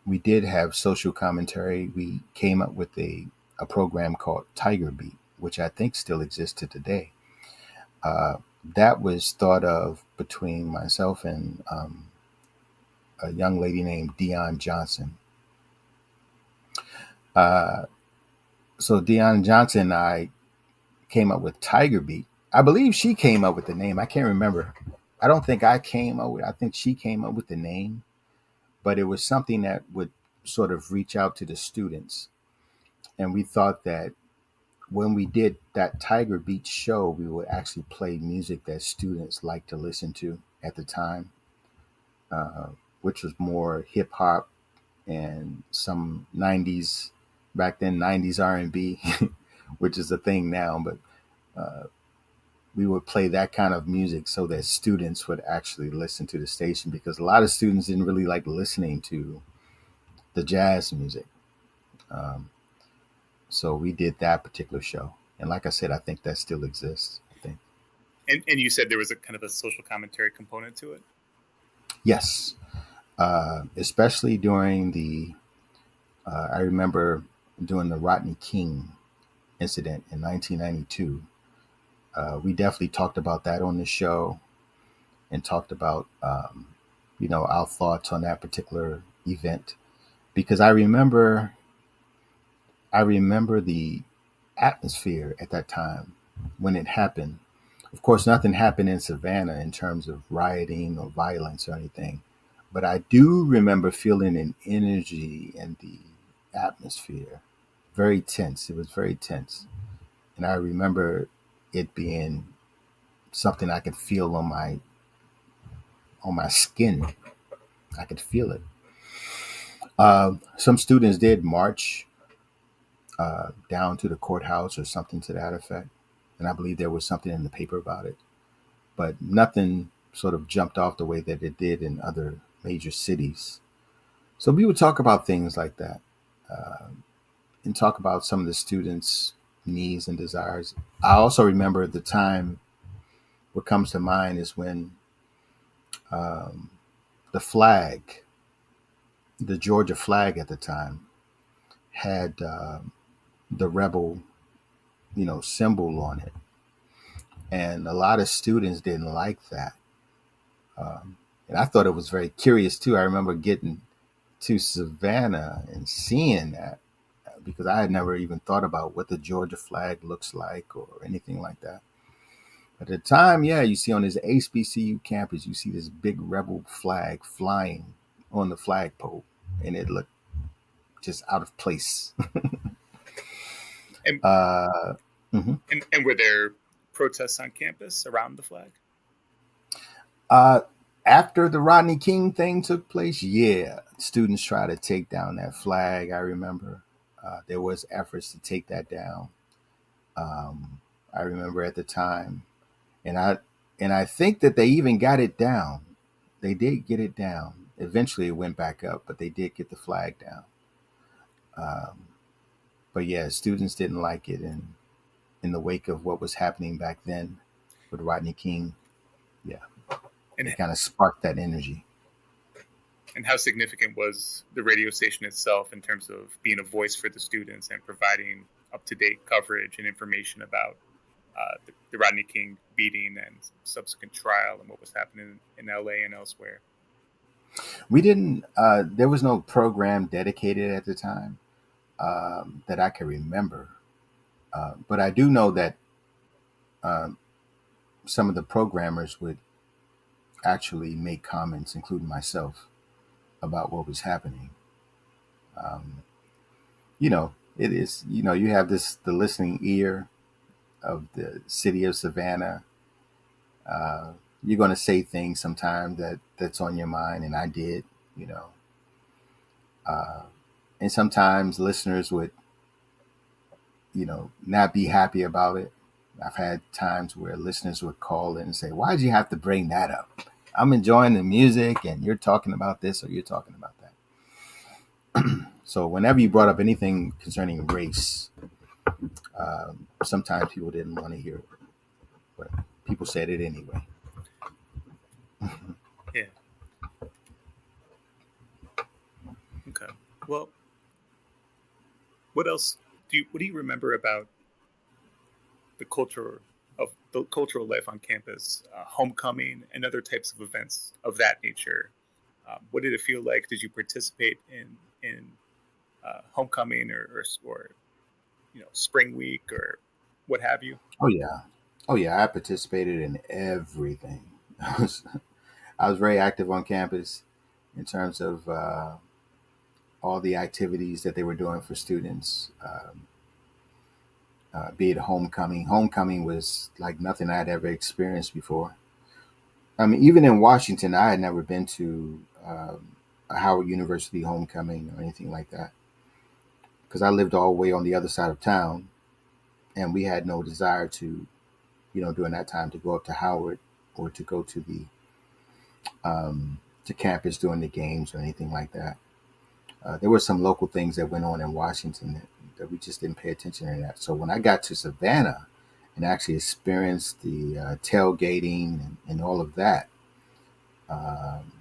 we did have social commentary. We came up with a program called Tiger Beat, which I think still exists to today. Uh, that was thought of between myself and a young lady named Dion Johnson. Uh, so Dion Johnson and I came up with Tiger Beat. I believe she came up with the name. I can't remember. I don't think I came up with. I think she came up with the name, but it was something that would sort of reach out to the students, and we thought that when we did that Tiger Beach show, we would actually play music that students liked to listen to at the time, uh, which was more hip hop and some '90s, back then '90s R&B, which is a thing now. But uh, we would play that kind of music so that students would actually listen to the station, because a lot of students didn't really like listening to the jazz music. Um, so we did that particular show, and like I said, I think that still exists. I think. And you said there was a kind of a social commentary component to it. Yes, especially during the. I remember during the Rodney King incident in 1992. We definitely talked about that on the show, and talked about our thoughts on that particular event, because I remember the atmosphere at that time when it happened. Of course, nothing happened in Savannah in terms of rioting or violence or anything, but I do remember feeling an energy in the atmosphere, very tense. It was very tense, and I remember it being something I could feel on my skin. I could feel it. Some students did march down to the courthouse or something to that effect, and I believe there was something in the paper about it, but nothing sort of jumped off the way that it did in other major cities. So we would talk about things like that, uh, and talk about some of the students' needs and desires. I also remember the time. What comes to mind is when um, the flag, the Georgia flag at the time, had the rebel, symbol on it, and a lot of students didn't like that. And I thought it was very curious too. I remember getting to Savannah and seeing that, because I had never even thought about what the Georgia flag looks like or anything like that. At the time, yeah, you see on this HBCU campus, you see this big rebel flag flying on the flagpole, and it looked just out of place. And uh, mhm. and were there protests on campus around the flag? uh, After the Rodney King thing took place, yeah, students tried to take down that flag. I remember there was efforts to take that down. Um, I remember at the time, and I think that they even got it down. They did get it down. Eventually, it went back up, but they did get the flag down. Um, but yeah, students didn't like it, and in the wake of what was happening back then with Rodney King, yeah, And it kind of sparked that energy. and how significant was the radio station itself in terms of being a voice for the students and providing up-to-date coverage and information about the Rodney King beating and subsequent trial and what was happening in LA and elsewhere? We didn't. There was no program dedicated at the time that I can remember. But I do know that um, some of the programmers would actually make comments, including myself, about what was happening. Um, it is. You have the listening ear of the city of Savannah. Uh, you're going to say things sometimes that's on your mind, and I did. You know, uh, and sometimes listeners would not be happy about it. I've had times where listeners would call in and say, "Why'd you have to bring that up? I'm enjoying the music, and you're talking about this or you're talking about that." So whenever you brought up anything concerning race, sometimes people didn't want to hear it, but people said it anyway. Yeah. Okay. Well, what do you remember about the culture of the cultural life on campus, homecoming, and other types of events of that nature? What did it feel like? Did you participate in homecoming or spring week or what have you? Oh yeah, oh yeah. I participated in everything. I was very active on campus in terms of all the activities that they were doing for students. be it homecoming. Homecoming was like nothing I had ever experienced before. I mean, even in Washington, I had never been to a Howard University homecoming or anything like that because I lived all the way on the other side of town, and we had no desire to, during that time to go up to Howard or to go to the to campus during the games or anything like that. There were some local things that went on in Washington that we just didn't pay attention to that. So when I got to Savannah and actually experienced the tailgating and all of that, um,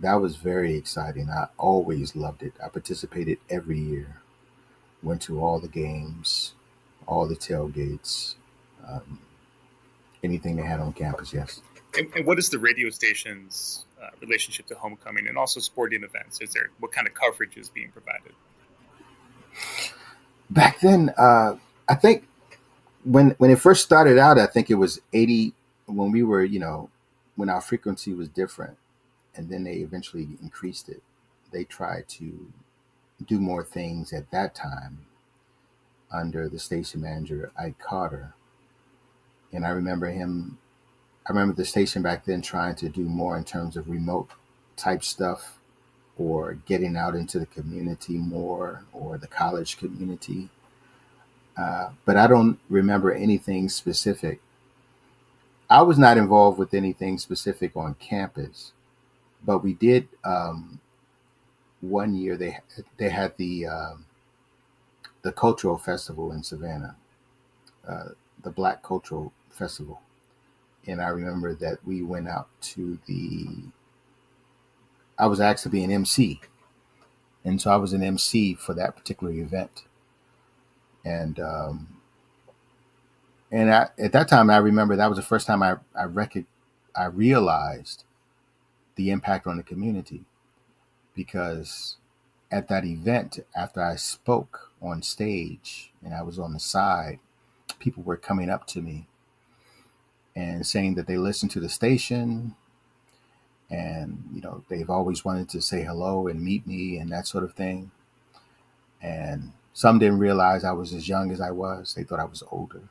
that was very exciting. I always loved it. I participated every year, went to all the games, all the tailgates, um, anything they had on campus, yes. And what is the radio station's relationship to homecoming and also sporting events? What kind of coverage is being provided? Back then, I think when it first started out, I think it was 80 when we were, when our frequency was different, and then they eventually increased it. They tried to do more things at that time under the station manager, Ike Carter. And I remember the station back then trying to do more in terms of remote type stuff or getting out into the community more or the college community. But I don't remember anything specific. I was not involved with anything specific on campus, but we did. One year they had the cultural festival in Savannah, uh, the Black Cultural Festival, and I remember that we went out to the. I was asked to be an MC, and so I was an MC for that particular event, and at that time I remember that was the first time I realized the impact on the community because at that event, after I spoke on stage and I was on the side, people were coming up to me and saying that they listened to the station and they've always wanted to say hello and meet me and that sort of thing. And some didn't realize I was as young as I was. They thought I was older.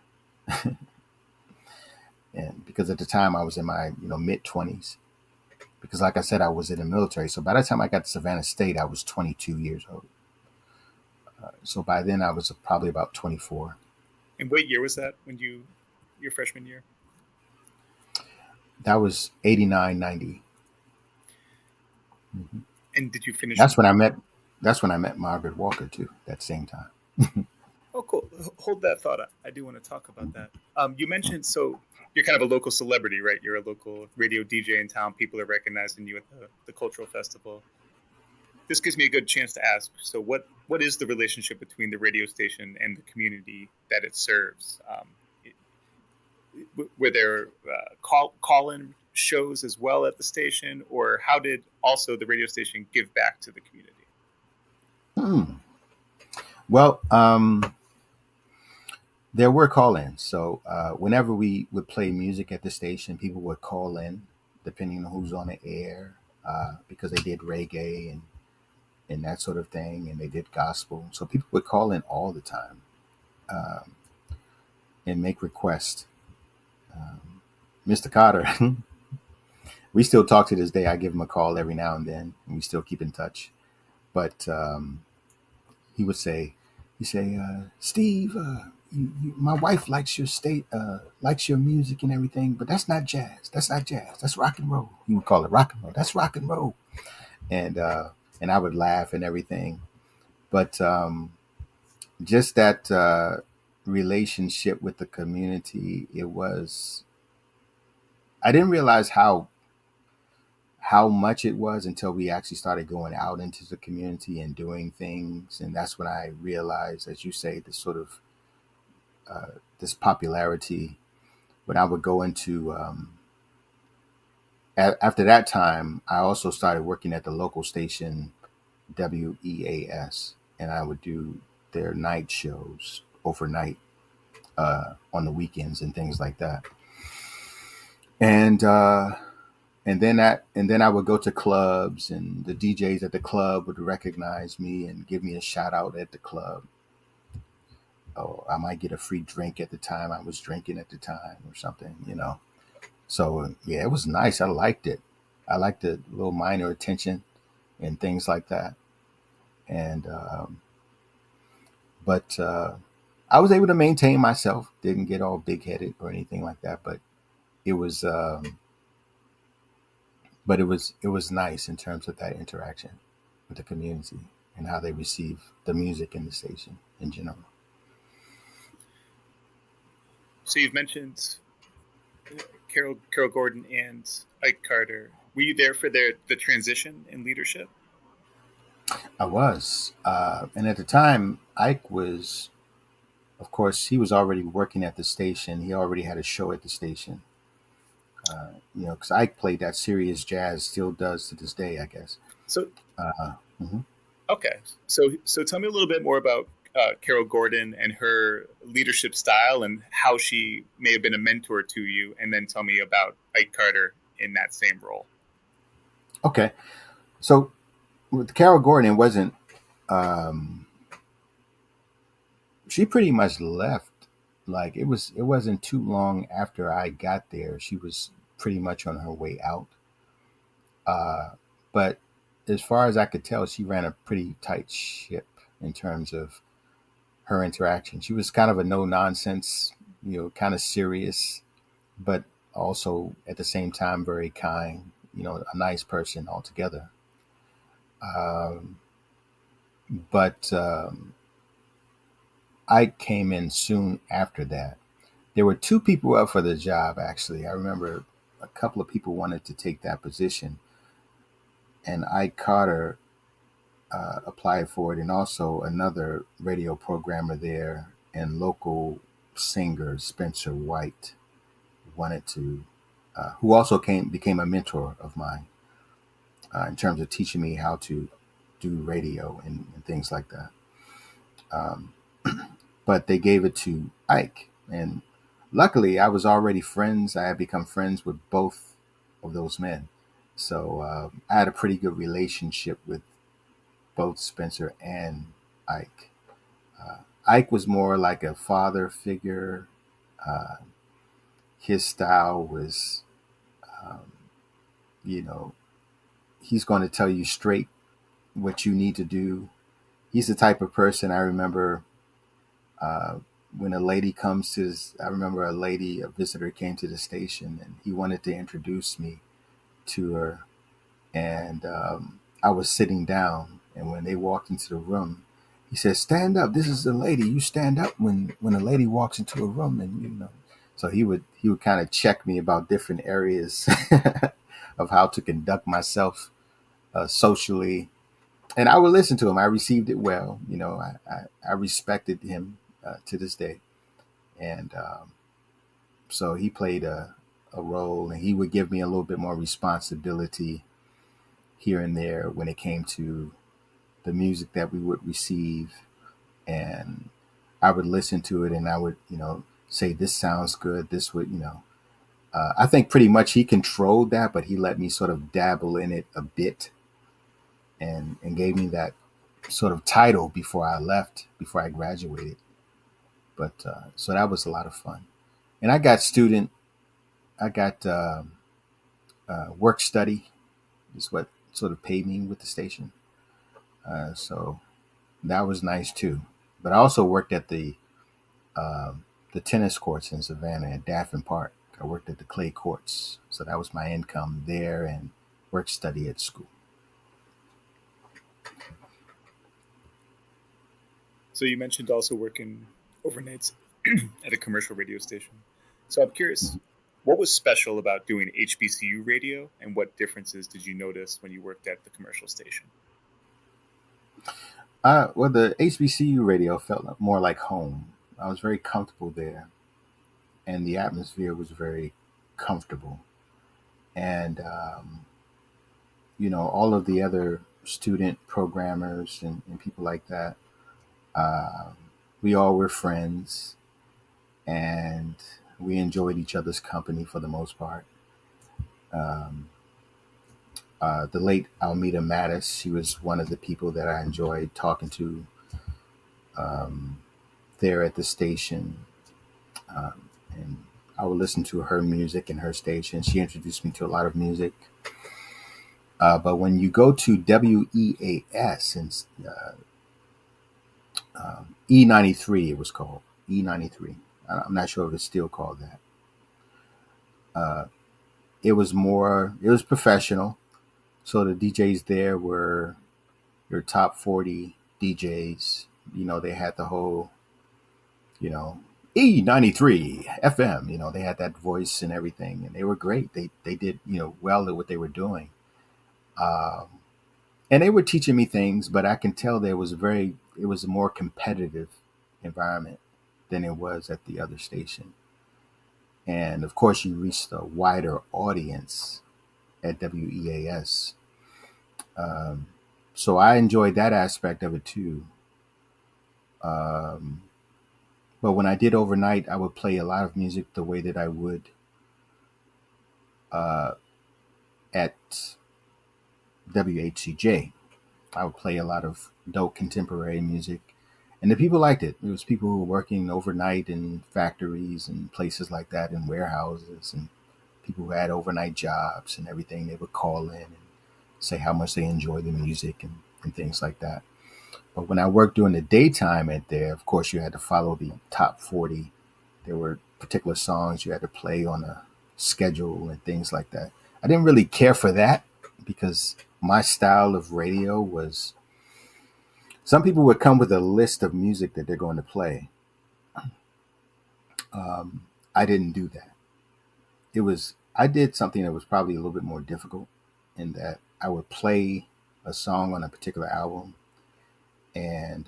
And because at the time I was in my mid 20s, because like I said, I was in the military. So by the time I got to Savannah State, I was 22 years old. So by then I was probably about 24. And what year was that your freshman year? That was 89, 90. Mm-hmm. And did you finish? That's when I met Margaret Walker too, that same time. Oh, cool. Hold that thought. I do want to talk about that. You mentioned, so you're kind of a local celebrity, right? You're a local radio DJ in town. People are recognizing you at the cultural festival. This gives me a good chance to ask. So what is the relationship between the radio station and the community that it serves? Were there call-in shows as well at the station, or how did also the radio station give back to the community? Well, there were call-ins. So whenever we would play music at the station, people would call in, depending on who's on the air, because they did reggae and that sort of thing, and they did gospel. So people would call in all the time and make requests. Mr. Carter, we still talk to this day. I give him a call every now and then, and we still keep in touch. But he would say, Steve, my wife likes likes your music and everything, but that's not jazz. That's not jazz. That's rock and roll. He would call it rock and roll. That's rock and roll. And I would laugh and everything. But just that relationship with the community, I didn't realize how much it was until we actually started going out into the community and doing things. And that's when I realized, as you say, this sort of this popularity. When I would go into after that time, I also started working at the local station WEAS, and I would do their night shows overnight on the weekends and things like that. And then I would go to clubs, and the DJs at the club would recognize me and give me a shout out at the club. or I might get a free drink at the time I was drinking at the time or something, you know. So yeah, it was nice. I liked it. I liked the little minor attention and things like that. And but I was able to maintain myself. Didn't get all big headed or anything like that. It was, um, it was nice in terms of that interaction with the community and how they receive the music in the station in general. So you've mentioned Carol Gordon and Ike Carter. Were you there for the transition in leadership? I was, and at the time, Ike was, of course, he was already working at the station. He already had a show at the station. You know, because Ike played that serious jazz, still does to this day, I guess. So Mhm. okay, so tell me a little bit more about Carol Gordon and her leadership style and how she may have been a mentor to you, and then tell me about Ike Carter in that same role. Okay, so with Carol Gordon, it wasn't. Um, she pretty much left. Like it wasn't too long after I got there. She was pretty much on her way out. But as far as I could tell, she ran a pretty tight ship in terms of her interaction. She was kind of a no nonsense, you know, kind of serious, but also at the same time very kind. You know, a nice person altogether. Um, but I came in soon after that. There were two people up for the job, actually. I remember a couple of people wanted to take that position, and Ike Carter applied for it, and also another radio programmer there and local singer Spencer White wanted to, who also became a mentor of mine in terms of teaching me how to do radio and things like that. Um, but they gave it to Ike, and luckily I was already friends. I had become friends with both of those men, so I had a pretty good relationship with both Spencer and Ike. Ike was more like a father figure. Uh, his style was, um, you know, he's going to tell you straight what you need to do. He's the type of person I remember uh, when a lady comes to this. I remember a visitor came to the station and he wanted to introduce me to her. And I was sitting down. And when they walked into the room, he said, "Stand up. This is the lady. You stand up when a lady walks into a room." And you know, so he would kind of check me about different areas of how to conduct myself socially, and I would listen to him. I received it well. You know, I respected him to this day, and so he played a role, and he would give me a little bit more responsibility here and there when it came to the music that we would receive, and I would listen to it, and I would, you know, say this sounds good. This would, you know, I think pretty much he controlled that, but he let me sort of dabble in it a bit, and gave me that sort of title before I left, before I graduated. But so that was a lot of fun, and I got work study is what sort of paid me with the station. So that was nice too. But I also worked at the tennis courts in Savannah at Daffin Park. I worked at the clay courts, so that was my income there and work study at school. So you mentioned also working overnights at a commercial radio station. So I'm curious, what was special about doing HBCU radio, and what differences did you notice when you worked at the commercial station? Well, the HBCU radio felt more like home. I was very comfortable there, and the atmosphere was very comfortable. And you know, all of the other student programmers and people like that, um, we all were friends, and we enjoyed each other's company for the most part. Um, the late Almeda Mattis, she was one of the people that I enjoyed talking to. Um, there at the station, and I would listen to her music and her station. She introduced me to a lot of music. But when you go to WEAS and E93, it was called E93. I'm not sure if it's still called that. It was professional. So the DJs there were your top 40 DJs. They had the whole, E93 FM. They had that voice and everything, and they were great. They did, well at what they were doing. And they were teaching me things, but I can tell it was a more competitive environment than it was at the other station. And of course, you reached a wider audience at WEAS. So I enjoyed that aspect of it too. But when I did overnight, I would play a lot of music the way that I would at WHCJ. I would play a lot of dope contemporary music, and the people liked it. It was people who were working overnight in factories and places like that, in warehouses, and people who had overnight jobs and everything. They would call in and say how much they enjoy the music and things like that. But when I worked during the daytime at there, of course, you had to follow the top 40. There were particular songs you had to play on a schedule and things like that. I didn't really care for that because my style of radio was, some people would come with a list of music that they're going to play. I didn't do that. I did something that was probably a little bit more difficult in that I would play a song on a particular album, and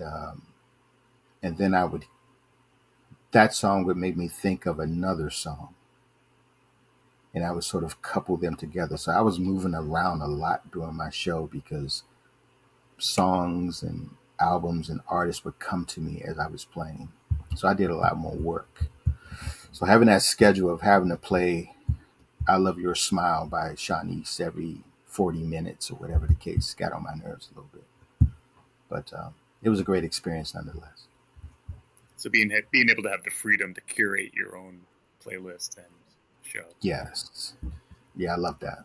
then that song would make me think of another song, and I would sort of couple them together. So I was moving around a lot during my show because songs and albums and artists would come to me as I was playing. So I did a lot more work. So having that schedule of having to play I Love Your Smile by Shanice every 40 minutes or whatever the case got on my nerves a little bit. But it was a great experience nonetheless. So being able to have the freedom to curate your own playlist and show. Yes. Yeah, I love that.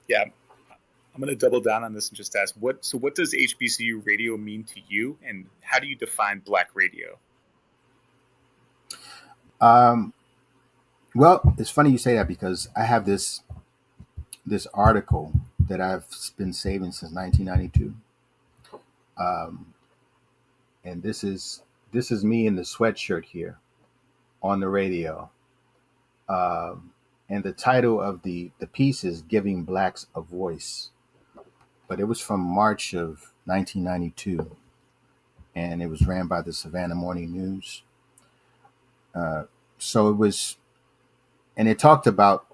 Yeah. I'm going to double down on this and just ask, what does HBCU radio mean to you, and how do you define Black radio? Well, it's funny you say that because I have this article that I've been saving since 1992. And this is me in the sweatshirt here on the radio. And the title of the piece is Giving Blacks a Voice. But it was from March of 1992. And it was ran by the Savannah Morning News. So it was, and it talked about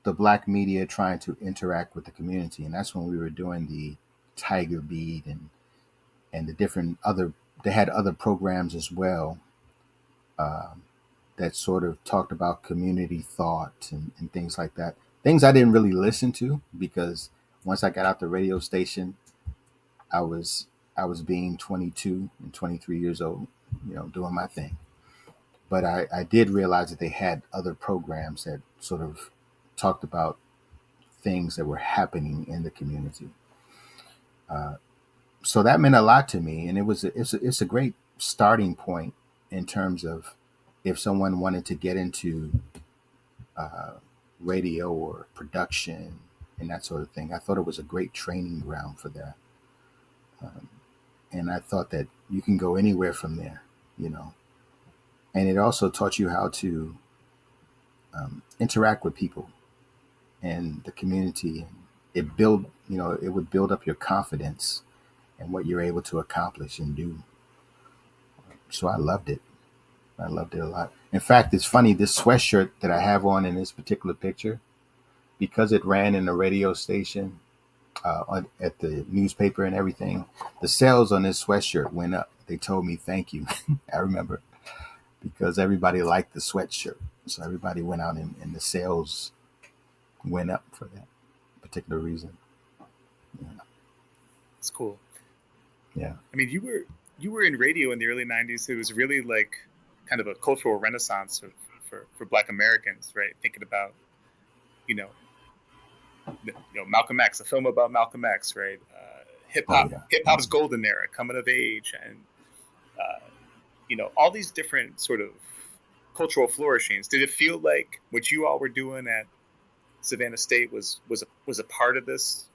the Black media trying to interact with the community. And that's when we were doing the Tiger Beat and the different they had other programs as well that sort of talked about community thought and things like that. Things I didn't really listen to because once I got out the radio station, I was being 22 and 23 years old, doing my thing. But I did realize that they had other programs that sort of talked about things that were happening in the community. So that meant a lot to me, and it's a great starting point in terms of if someone wanted to get into radio or production and that sort of thing. I thought it was a great training ground for that, and I thought that you can go anywhere from there, And it also taught you how to interact with people and the community. It would build up your confidence and what you're able to accomplish and do. So I loved it. I loved it a lot. In fact, it's funny, this sweatshirt that I have on in this particular picture, because it ran in the radio station, at the newspaper and everything, the sales on this sweatshirt went up. They told me thank you. I remember, because everybody liked the sweatshirt. So everybody went out and the sales went up for that particular reason. Yeah. It's cool. Yeah. I mean, you you were in radio in the early '90s. It was really like kind of a cultural renaissance for Black Americans, right? Thinking about you know Malcolm X, a film about Malcolm X, right? Oh yeah. Hip hop's golden era, coming of age, and all these different sort of cultural flourishings. Did it feel like what you all were doing at Savannah State was a part of this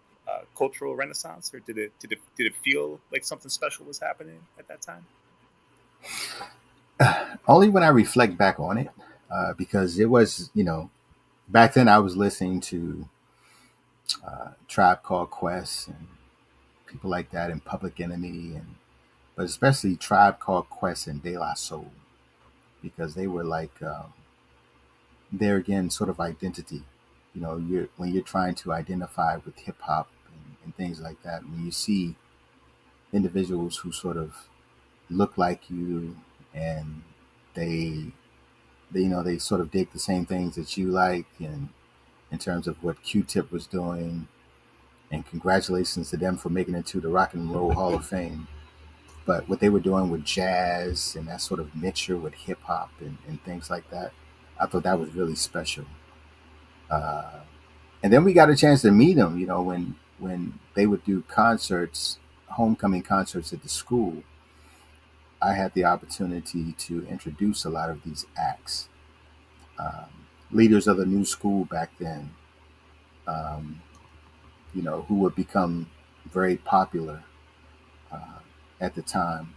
cultural renaissance, or did it feel like something special was happening at that time? Only when I reflect back on it, because it was, back then I was listening to Tribe Called Quest and people like that, and Public Enemy, but especially Tribe Called Quest and De La Soul, because they were like, there again, sort of identity. When you're trying to identify with hip hop and things like that, when you see individuals who sort of look like you, and they sort of dig the same things that you like, and in terms of what Q-Tip was doing, and congratulations to them for making it to the Rock and Roll Hall of Fame. But what they were doing with jazz and that sort of mixture with hip hop and things like that, I thought that was really special. And then we got a chance to meet them, when they would do concerts, homecoming concerts at the school. I had the opportunity to introduce a lot of these acts, leaders of the new school back then, um, who would become very popular at the time.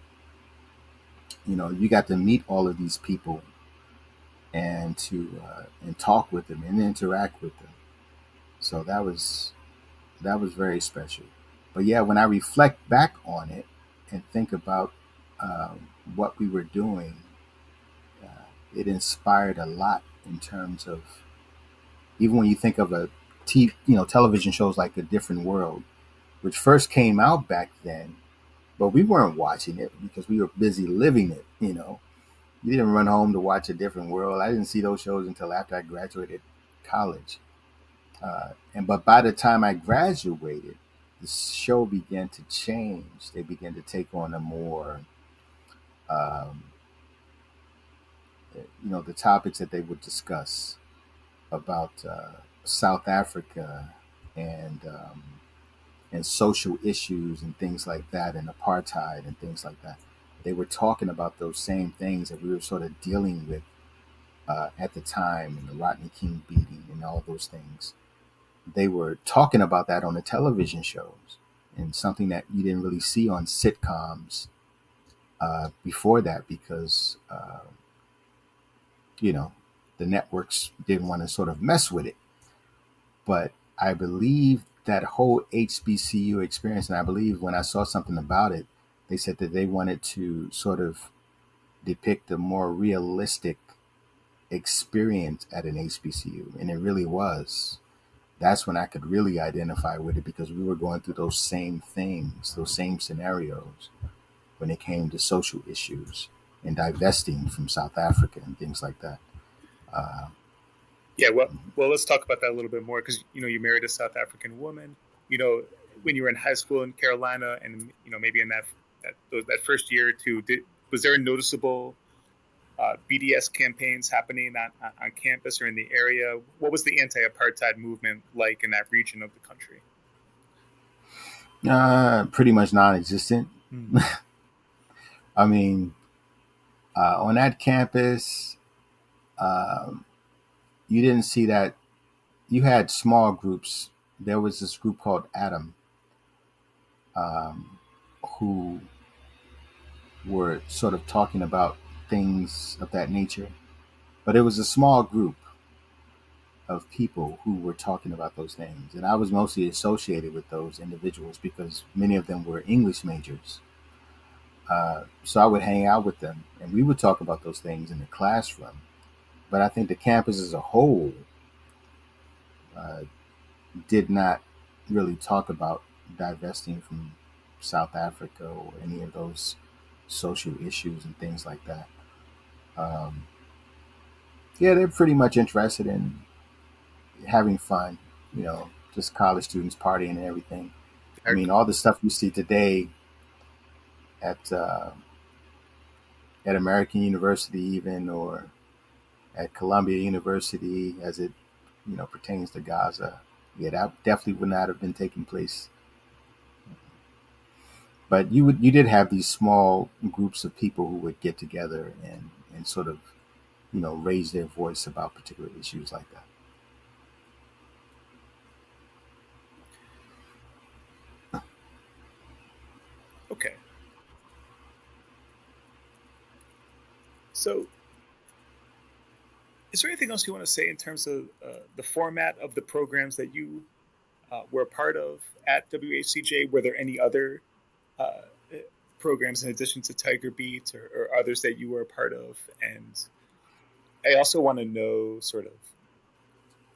You got to meet all of these people and talk with them and interact with them. So that was very special. But yeah, when I reflect back on it and think about what we were doing, it inspired a lot in terms of, even when you think of television shows like A Different World, which first came out back then, but we weren't watching it because we were busy living it. You didn't run home to watch A Different World. I didn't see those shows until after I graduated college. But by the time I graduated, the show began to change. They began to take on a more, um, the topics that they would discuss about South Africa, and and social issues and things like that, and apartheid and things like that. They were talking about those same things that we were sort of dealing with at the time, and the Rodney King beating and all those things. They were talking about that on the television shows, and something that you didn't really see on sitcoms before that, because the networks didn't want to sort of mess with it. But I believe that whole HBCU experience, and I believe when I saw something about it, they said that they wanted to sort of depict a more realistic experience at an HBCU, and it really was. That's when I could really identify with it, because we were going through those same things, those same scenarios when it came to social issues and divesting from South Africa and things like that. Uh, Yeah, well, let's talk about that a little bit more, because you married a South African woman. When you were in high school in Carolina, and maybe in that first year or two, was there a noticeable BDS campaigns happening on campus or in the area? What was the anti-apartheid movement like in that region of the country? Pretty much non-existent. I mean, on that campus, um, you didn't see that. You had small groups. There was this group called Adam, um, who were sort of talking about things of that nature. But it was a small group of people who were talking about those things. And I was mostly associated with those individuals because many of them were English majors. So I would hang out with them and we would talk about those things in the classroom. But I think the campus as a whole uh, did not really talk about divesting from South Africa or any of those social issues and things like that. Um, yeah, they're pretty much interested in having fun, just college students partying and everything. I mean, all the stuff you see today, at American University, even, or at Columbia University, as it pertains to Gaza. Yeah, that definitely would not have been taking place. But you did have these small groups of people who would get together and sort of raise their voice about particular issues like that. Okay. So, is there anything else you want to say in terms of the format of the programs that you were a part of at WHCJ? Were there any other uh, programs in addition to Tiger Beat or others that you were a part of? And I also want to know sort of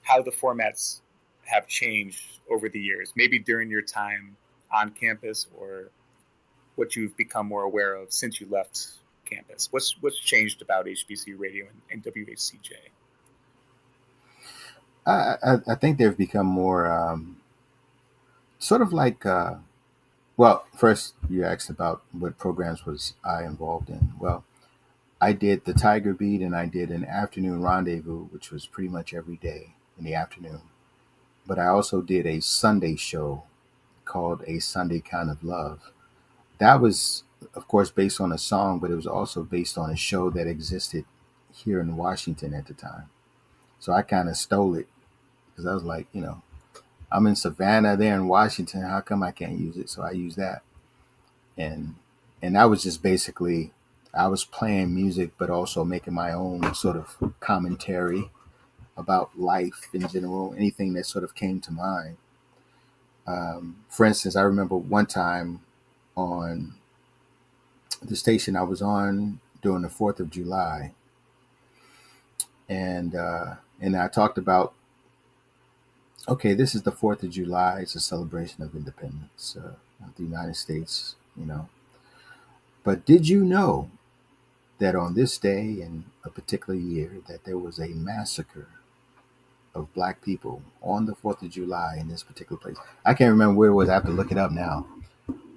how the formats have changed over the years, maybe during your time on campus or what you've become more aware of since you left campus. What's changed about HBCU radio and WHCJ? I think they've become more sort of like. Well, first you asked about what programs was I involved in. Well, I did the Tiger Beat and I did an afternoon rendezvous, which was pretty much every day in the afternoon. But I also did a Sunday show called A Sunday Kind of Love. That was, of course, based on a song, but it was also based on a show that existed here in Washington at the time. So I kind of stole it because I was like, I'm in Savannah, there in Washington. How come I can't use it? So I used that, and that was just basically I was playing music, but also making my own sort of commentary about life in general, anything that sort of came to mind. For instance, I remember one time on the station I was on during the 4th of July, and I talked about, okay, this is the 4th of July. It's a celebration of independence of the United States, But did you know that on this day in a particular year that there was a massacre of black people on the 4th of July in this particular place? I can't remember where it was. I have to look it up now.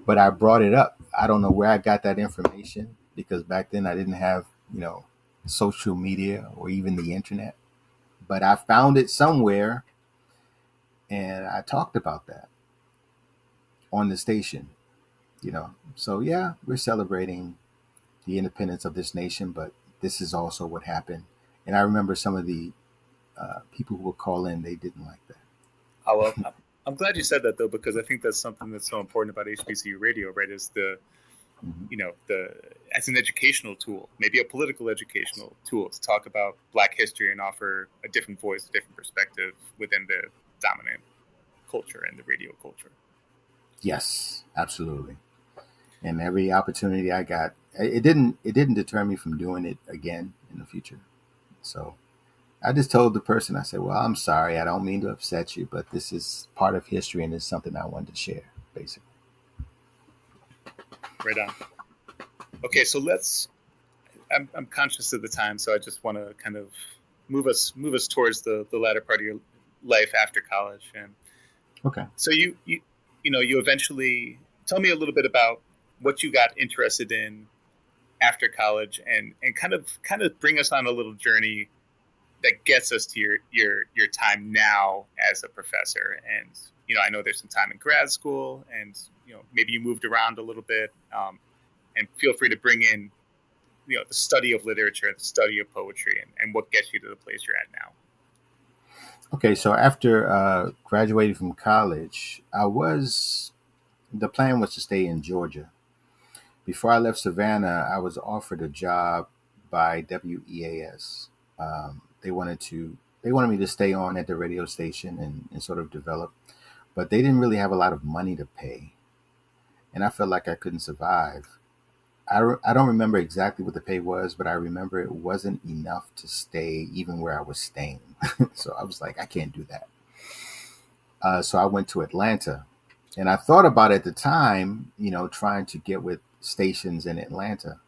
But I brought it up. I don't know where I got that information because back then I didn't have, social media or even the internet. But I found it somewhere and I talked about that on the station. So yeah, we're celebrating the independence of this nation, but this is also what happened. And I remember some of the people who would call in, they didn't like that. Oh, well, I'm glad you said that though, because I think that's something that's so important about HBCU radio, right? Is the Mhm. the as an educational tool, maybe a political educational tool to talk about Black history and offer a different voice, a different perspective within the dominant culture and the radio culture. Yes, absolutely. And every opportunity I got, it didn't deter me from doing it again in the future. So I just told the person, I said, well, I'm sorry, I don't mean to upset you, but this is part of history and it's something I wanted to share, basically. Right on. Okay, so let's. I'm conscious of the time, so I just want to kind of move us towards the latter part of your life after college. And Okay. so you eventually tell me a little bit about what you got interested in after college, and kind of bring us on a little journey that gets us to your time now as a professor. And I know there's some time in grad school, and maybe you moved around a little bit. And feel free to bring in the study of literature, the study of poetry, and what gets you to the place you're at now. Okay. So after graduating from college, the plan was to stay in Georgia. Before I left Savannah, I was offered a job by WEAS. They wanted me to stay on at the radio station and sort of develop, but they didn't really have a lot of money to pay, and I felt like I couldn't survive. I don't remember exactly what the pay was, but I remember it wasn't enough to stay even where I was staying. So I was like, I can't do that. So I went to Atlanta, and I thought about at the time, trying to get with stations in Atlanta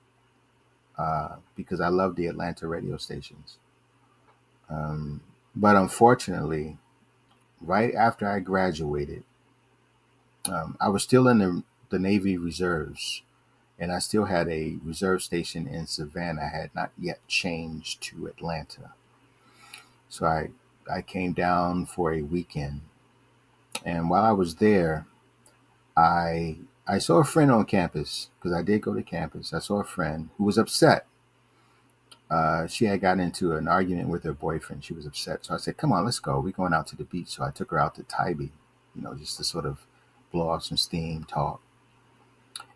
because I love the Atlanta radio stations. Um, but unfortunately, right after I graduated, I was still in the Navy Reserves, and I still had a reserve station in Savannah. I had not yet changed to Atlanta. So I came down for a weekend. And while I was there, I I saw a friend on campus because I did go to campus. I saw a friend who was upset. She had gotten into an argument with her boyfriend. She was upset. So I said, "Come on, let's go. We're going out to the beach." So I took her out to Tybee, just to sort of blow off some steam, talk.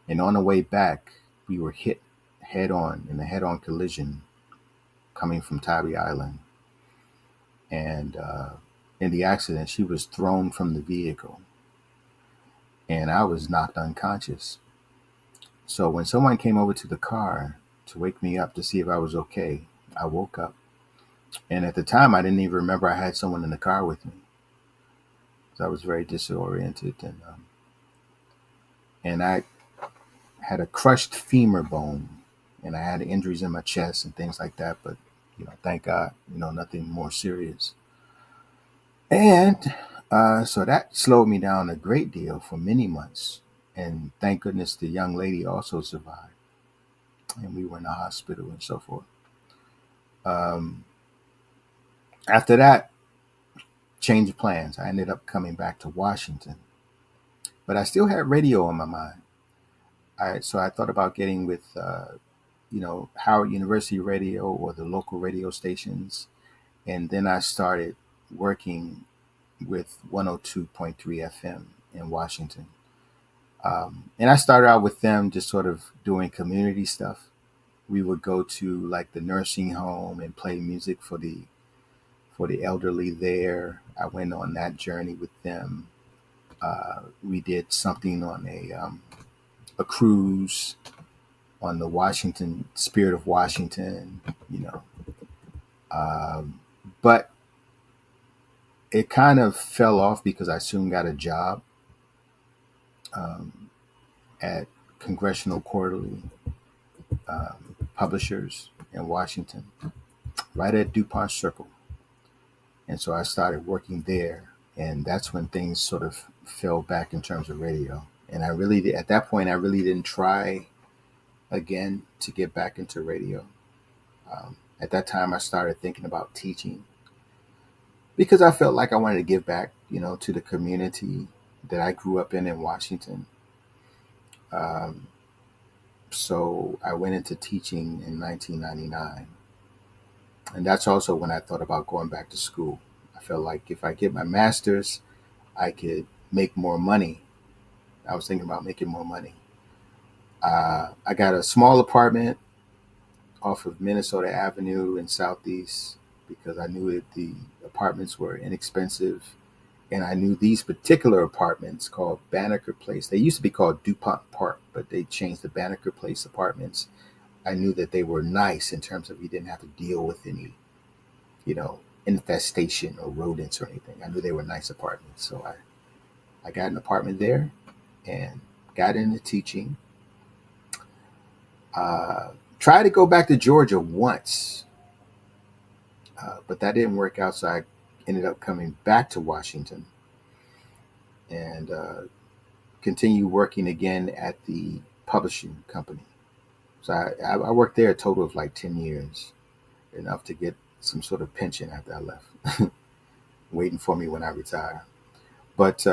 And on the way back, we were hit head on in a head on collision coming from Tybee Island. And in the accident, she was thrown from the vehicle and I was knocked unconscious. So when someone came over to the car to wake me up to see if I was okay, I woke up. And at the time, I didn't even remember I had someone in the car with me. So I was very disoriented. And I had a crushed femur bone and I had injuries in my chest and things like that. But, thank God, nothing more serious. And so that slowed me down a great deal for many months. And thank goodness the young lady also survived. And we were in the hospital and so forth. After that, change of plans. I ended up coming back to Washington. But I still had radio on my mind. So I thought about getting with, Howard University Radio or the local radio stations. And then I started working with 102.3 FM in Washington. And I started out with them just sort of doing community stuff. We would go to like the nursing home and play music for the elderly there. I went on that journey with them. We did something on a cruise on the Washington Spirit of Washington, but it kind of fell off because I soon got a job at Congressional Quarterly Publishers in Washington, right at DuPont Circle. And so I started working there, and that's when things sort of fell back in terms of radio. And at that point, I really didn't try again to get back into radio. At that time, I started thinking about teaching because I felt like I wanted to give back, to the community that I grew up in Washington. So I went into teaching in 1999. And that's also when I thought about going back to school. I felt like if I get my master's, I could make more money. I was thinking about making more money. I got a small apartment off of Minnesota Avenue in Southeast because I knew that the apartments were inexpensive. And I knew these particular apartments called Banneker Place. They used to be called DuPont Park, but they changed the Banneker Place apartments. I knew that they were nice in terms of you didn't have to deal with any, infestation or rodents or anything. I knew they were nice apartments. So I got an apartment there and got into teaching. Tried to go back to Georgia once, but that didn't work out. So I ended up coming back to Washington and continue working again at the publishing company. So I worked there a total of like 10 years, enough to get some sort of pension after I left, waiting for me when I retire. But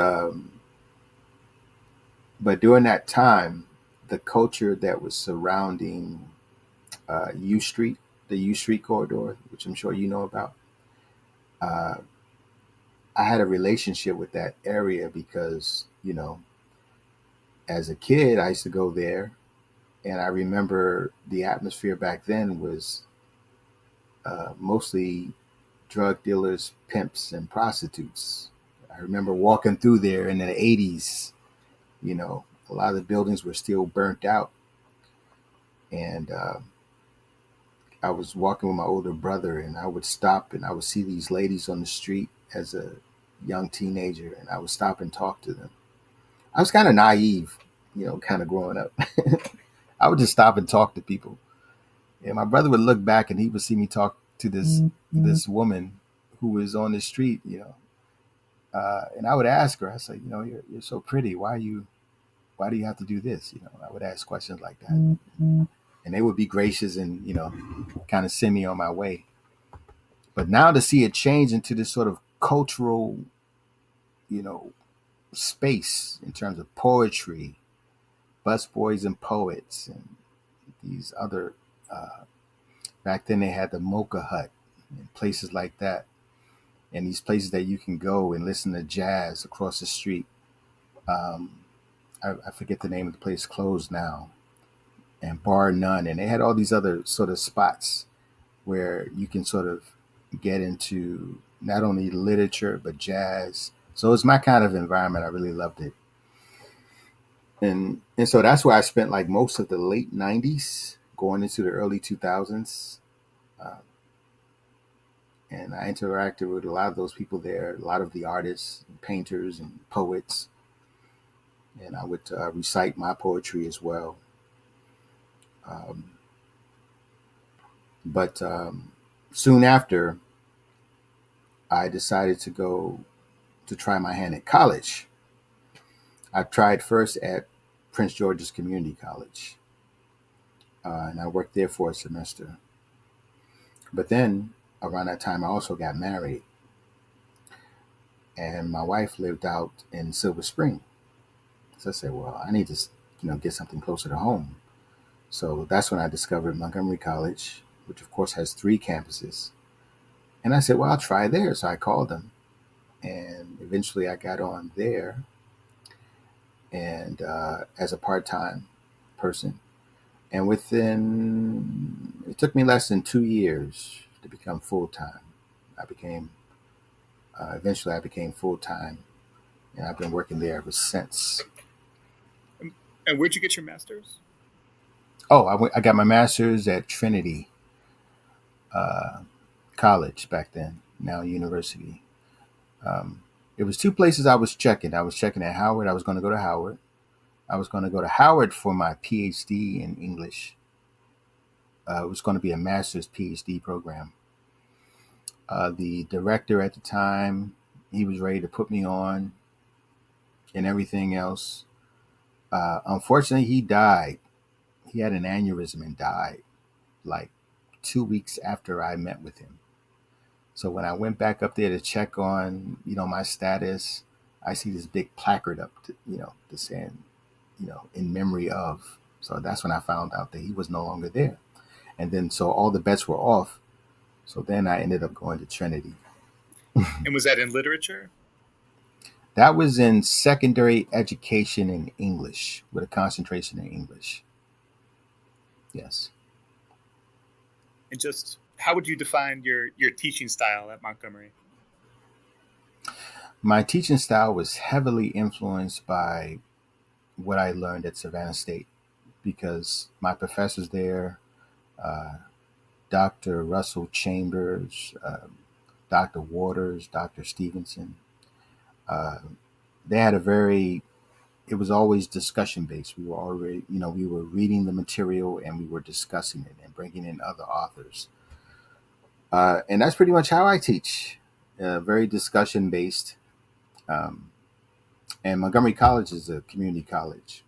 during that time, the culture that was surrounding U Street, the U Street corridor, which I'm sure you know about, I had a relationship with that area because, as a kid, I used to go there. And I remember the atmosphere back then was mostly drug dealers, pimps, and prostitutes. I remember walking through there in the 80s. A lot of the buildings were still burnt out. And I was walking with my older brother, and I would stop and I would see these ladies on the street as a young teenager, and I would stop and talk to them. I was kind of naive, kind of growing up. I would just stop and talk to people. And my brother would look back and he would see me talk to this woman who was on the street, and I would ask her, I said, you're so pretty. Why are you why do you have to do this? I would ask questions like that. And they would be gracious and, kind of send me on my way. But now to see it change into this sort of cultural, you know, space in terms of poetry, busboys and poets, and these other, back then they had the Mocha Hut and places like that. And these places that you can go and listen to jazz across the street. Um, I forget the name of the place, closed now, and Bar None. And they had all these other sort of spots where you can sort of get into not only literature, but jazz. So it's my kind of environment. I really loved it. And so that's where I spent like most of the late 90s going into the early 2000s. Uh, and I interacted with a lot of those people there, a lot of the artists, and painters, and poets. And I would recite my poetry as well. Um, but soon after, I decided to go to try my hand at college. I tried first at Prince George's Community College, and I worked there for a semester. But then around that time, I also got married, and my wife lived out in Silver Spring. So I said, well, I need to, get something closer to home. So that's when I discovered Montgomery College, which of course has 3 campuses. And I said, well, I'll try there. So I called them, and eventually I got on there, and as a part-time person. And it took me less than 2 years to become full-time. Eventually I became full-time, and I've been working there ever since. And where'd you get your master's? Oh, I got my master's at Trinity College back then, now university. It was 2 places I was checking. I was checking at Howard. I was going to go to Howard. I was going to go to Howard for my PhD in English. It was going to be a master's PhD program. The director at the time, he was ready to put me on and everything else. Unfortunately, he died. He had an aneurysm and died like 2 weeks after I met with him. So when I went back up there to check on, my status, I see this big placard up, to saying, in memory of. So that's when I found out that he was no longer there. And then, so all the bets were off. So then I ended up going to Trinity. And was that in literature? That was in secondary education in English, with a concentration in English. Yes. And just how would you define your teaching style at Montgomery? My teaching style was heavily influenced by what I learned at Savannah State, because my professors there, Dr. Russell Chambers, Dr. Waters, Dr. Stevenson, they had it was always discussion based. We were already, we were reading the material and we were discussing it and bringing in other authors. And that's pretty much how I teach, very discussion based. And Montgomery College is a community college,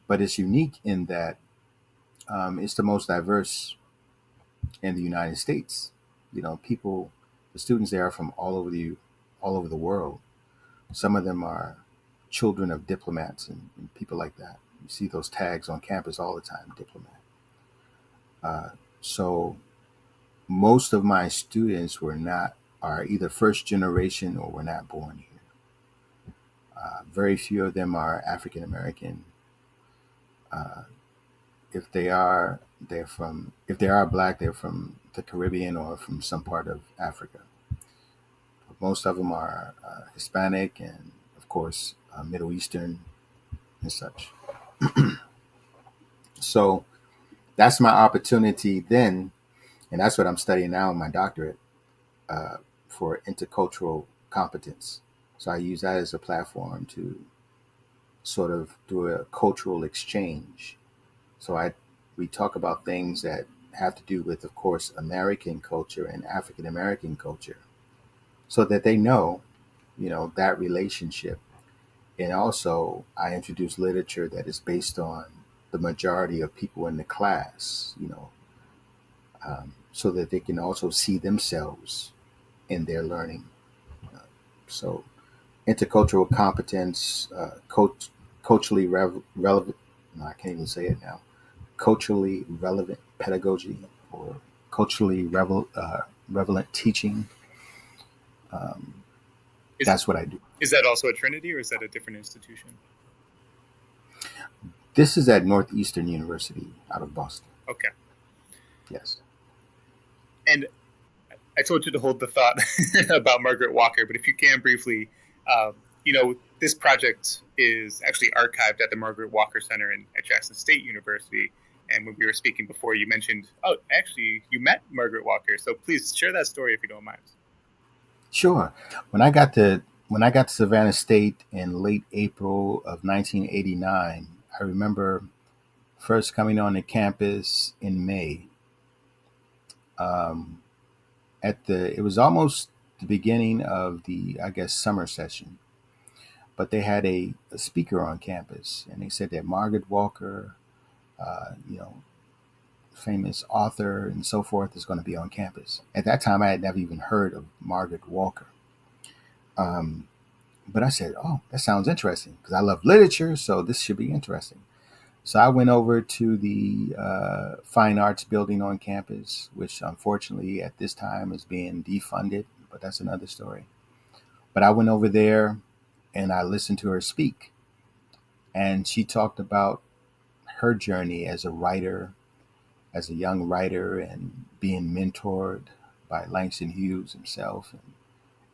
but it's unique in that it's the most diverse in the United States. The students there are from all over the world. Some of them are children of diplomats and people like that. You see those tags on campus all the time, diplomat. So most of my students are either first generation or were not born here. Very few of them are African American. If they are Black, they're from the Caribbean or from some part of Africa. But most of them are Hispanic and, of course, Middle Eastern and such. So that's my opportunity then, and that's what I'm studying now in my doctorate, for intercultural competence. So I use that as a platform to sort of do a cultural exchange. So we talk about things that have to do with, of course, American culture and African American culture, so that they know, that relationship, And also, I introduce literature that is based on the majority of people in the class, so that they can also see themselves in their learning. So, intercultural competence, culturally relevant. No, I can't even say it now. Culturally relevant pedagogy or culturally relevant teaching. Um, Is that's what I do. is that also at Trinity, or is that a different institution? This is at Northeastern University out of Boston. Okay. Yes. And I told you to hold the thought about Margaret Walker, but if you can briefly, this project is actually archived at the Margaret Walker Center at Jackson State University. And when we were speaking before, you mentioned, oh, actually, you met Margaret Walker. So please share that story if you don't mind. Sure. When I got to Savannah State in late April of 1989, I remember first coming on the campus in May. Um, it was almost the beginning of the, I guess, summer session, but they had a speaker on campus, and they said that Margaret Walker, you know, famous author and so forth, is going to be on campus. At that time, I had never even heard of Margaret Walker. Um, but I said, oh, that sounds interesting because I love literature, so this should be interesting. So I went over to the Fine Arts building on campus, which unfortunately at this time is being defunded, but that's another story. But I went over there and I listened to her speak. And she talked about her journey as a writer, as a young writer, and being mentored by Langston Hughes himself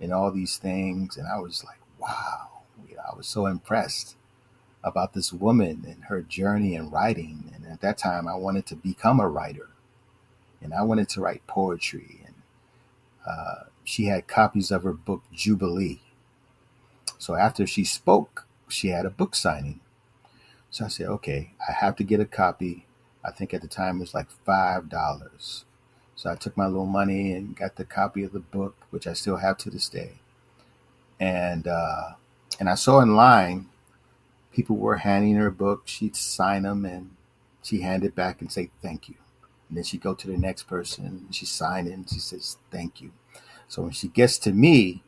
and all these things. And I was like, wow, I was so impressed about this woman and her journey in writing. And at that time, I wanted to become a writer and I wanted to write poetry. And she had copies of her book, Jubilee. So after she spoke, she had a book signing. So I said, okay, I have to get a copy. I think at the time it was like $5. So I took my little money and got the copy of the book, which I still have to this day. And I saw in line, people were handing her a book. She'd sign them and she'd hand it back and say, thank you. And then she'd go to the next person and she signed it and she says, thank you. So when she gets to me,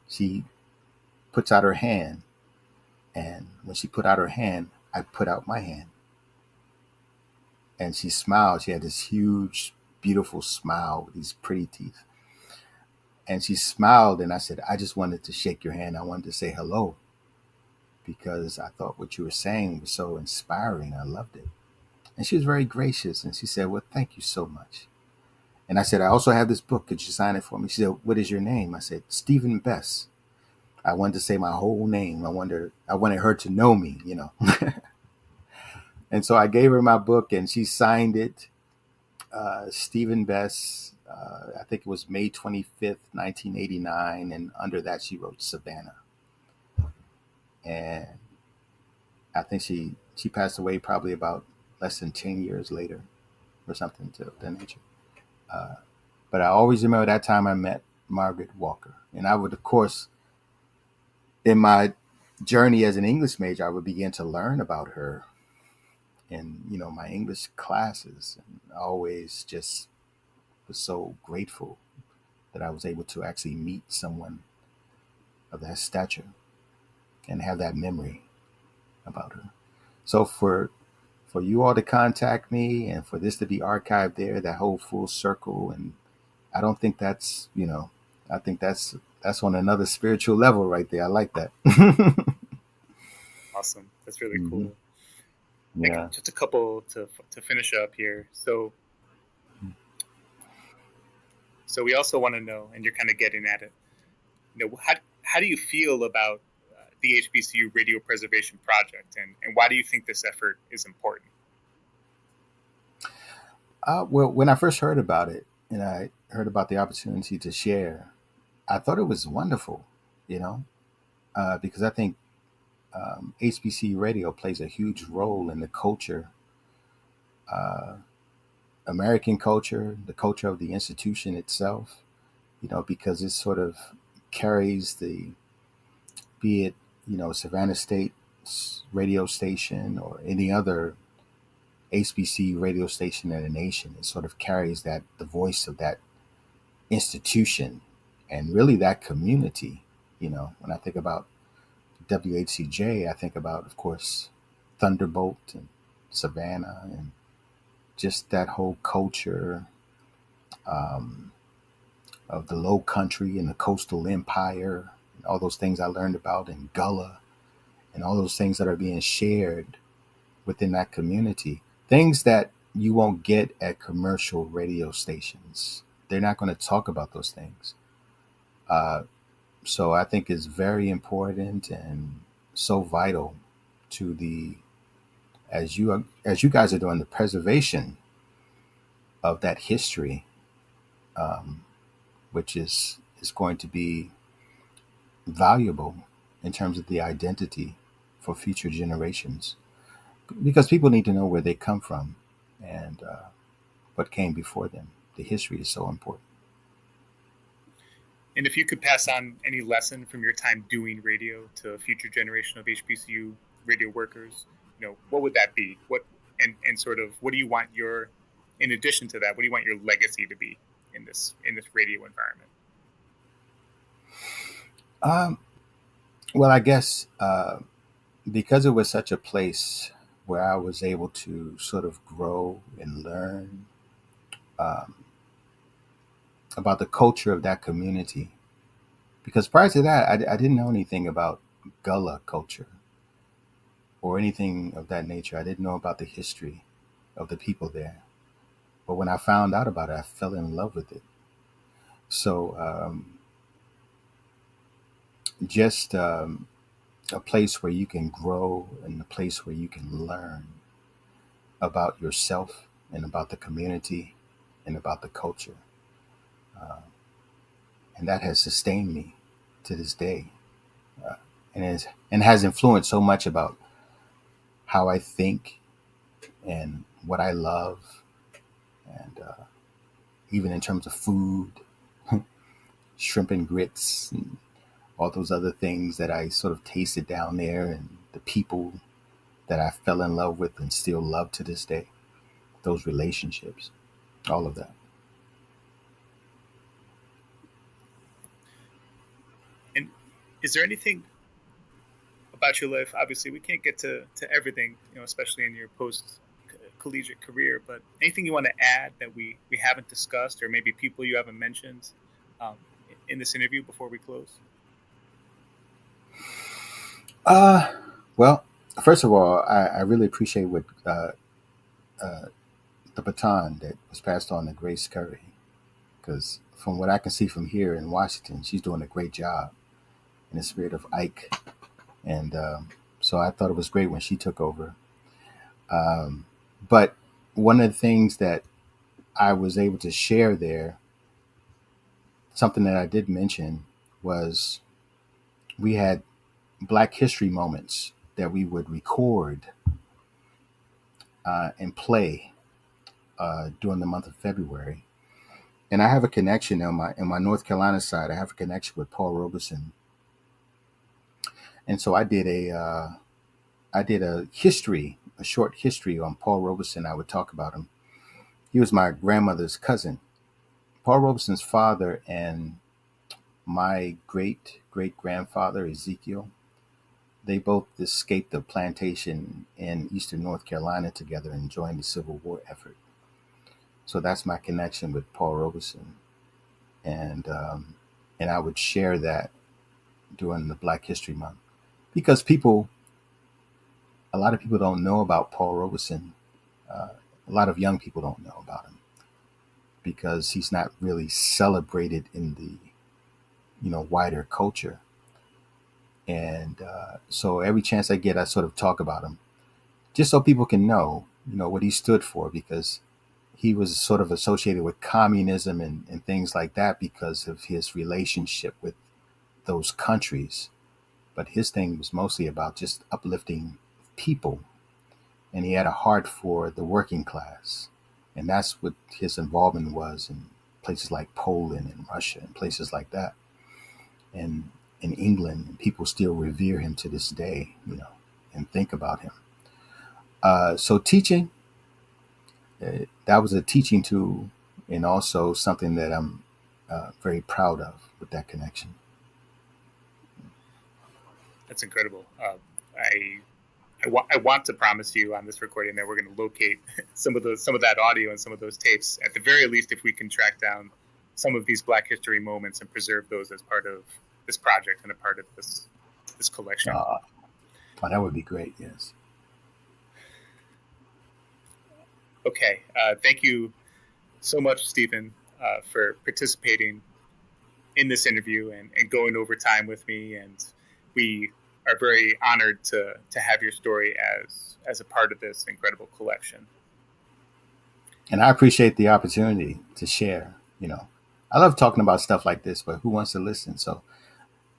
she puts out her hand. And when she put out her hand, I put out my hand. And she smiled. She had this huge, beautiful smile with these pretty teeth. And she smiled and I said, I just wanted to shake your hand. I wanted to say hello because I thought what you were saying was so inspiring. I loved it. And she was very gracious. And she said, well, thank you so much. And I said, I also have this book. Could you sign it for me? She said, what is your name? I said, Stephen Bess. I wanted to say my whole name. I wanted her to know me, you know. And so I gave her my book and she signed it. Stephen Bess, I think it was May 25th, 1989. And under that, she wrote Savannah. And I think she passed away probably about less than 10 years later or something to that nature. But I always remember that time I met Margaret Walker. And I would, of course, in my journey as an English major, I would begin to learn about her in, my English classes. And I always just was so grateful that I was able to actually meet someone of that stature and have that memory about her. So for you all to contact me and for this to be archived there, that whole full circle, and I don't think that's, I think that's on another spiritual level right there. I like that. Awesome. That's really Mm-hmm. cool. Yeah. Just a couple to finish up here. So we also want to know, and you're kind of getting at it, how do you feel about the HBCU Radio Preservation Project, and why do you think this effort is important? Well, when I first heard about it and I heard about the opportunity to share, I thought it was wonderful, because I think HBCU radio plays a huge role in the culture, uh, American culture, the culture of the institution itself, because it sort of carries be it Savannah State Radio Station or any other HBCU radio station in the nation. It sort of carries the voice of that institution and really that community. When I think about WHCJ, I think about, of course, Thunderbolt and Savannah and just that whole culture um, of the Low Country and the Coastal Empire, and all those things I learned about in Gullah, and all those things that are being shared within that community. Things that you won't get at commercial radio stations. They're not going to talk about those things. So I think it's very important and so vital to as you guys are doing the preservation of that history, um, which is going to be valuable in terms of the identity for future generations, because people need to know where they come from and what came before them. The history is so important. And if you could pass on any lesson from your time doing radio to a future generation of HBCU radio workers, what would that be? And sort of what do you want in addition to that, what do you want your legacy to be in this radio environment? Well, I guess because it was such a place where I was able to sort of grow and learn um, about the culture of that community. Because prior to that, I didn't know anything about Gullah culture or anything of that nature. I didn't know about the history of the people there. But when I found out about it, I fell in love with it. So just a place where you can grow and a place where you can learn about yourself and about the community and about the culture. Uh, and that has sustained me to this day, and has influenced so much about how I think and what I love, and even in terms of food, shrimp and grits, and all those other things that I sort of tasted down there, and the people that I fell in love with and still love to this day, those relationships, all of that. And is there anything about your life? Obviously, we can't get to everything, especially in your post collegiate career, but anything you want to add that we haven't discussed, or maybe people you haven't mentioned um, in this interview before we close? Well, first of all, I really appreciate what uh, the baton that was passed on to Grace Curry, because from what I can see from here in Washington, she's doing a great job in the spirit of Ike. And so I thought it was great when she took over. Um, but one of the things that I was able to share there, something that I did mention, was we had Black History moments that we would record and play during the month of February. And I have a connection on my North Carolina side. I have a connection with Paul Robeson, and so I did a short history on Paul Robeson. I would talk about him. He was my grandmother's cousin. Paul Robeson's father and my great great grandfather Ezekiel, they both escaped the plantation in eastern North Carolina together and joined the Civil War effort. So that's my connection with Paul Robeson, and I would share that during the Black History Month, because a lot of people don't know about Paul Robeson. A lot of young people don't know about him because he's not really celebrated in the wider culture. And so every chance I get, I sort of talk about him, just so people can know, what he stood for, because he was sort of associated with communism and things like that because of his relationship with those countries. But his thing was mostly about just uplifting people. And he had a heart for the working class. And that's what his involvement was in places like Poland and Russia and places like that. And in England, and people still revere him to this day, and think about him. So teaching, that was a teaching tool, and also something that I'm very proud of with that connection. That's incredible. I want to promise you on this recording that we're going to locate some of that audio and some of those tapes. At the very least, if we can track down some of these Black history moments and preserve those as part of this project and a part of this collection. That would be great. Yes. Okay. Thank you so much, Stephen, for participating in this interview and going over time with me. And we are very honored to have your story as a part of this incredible collection. And I appreciate the opportunity to share. I love talking about stuff like this, but who wants to listen? So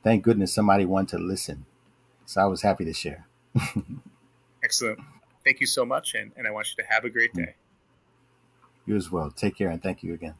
thank goodness somebody wanted to listen. So I was happy to share. Excellent. Thank you so much. And I want you to have a great day. You as well. Take care, and thank you again.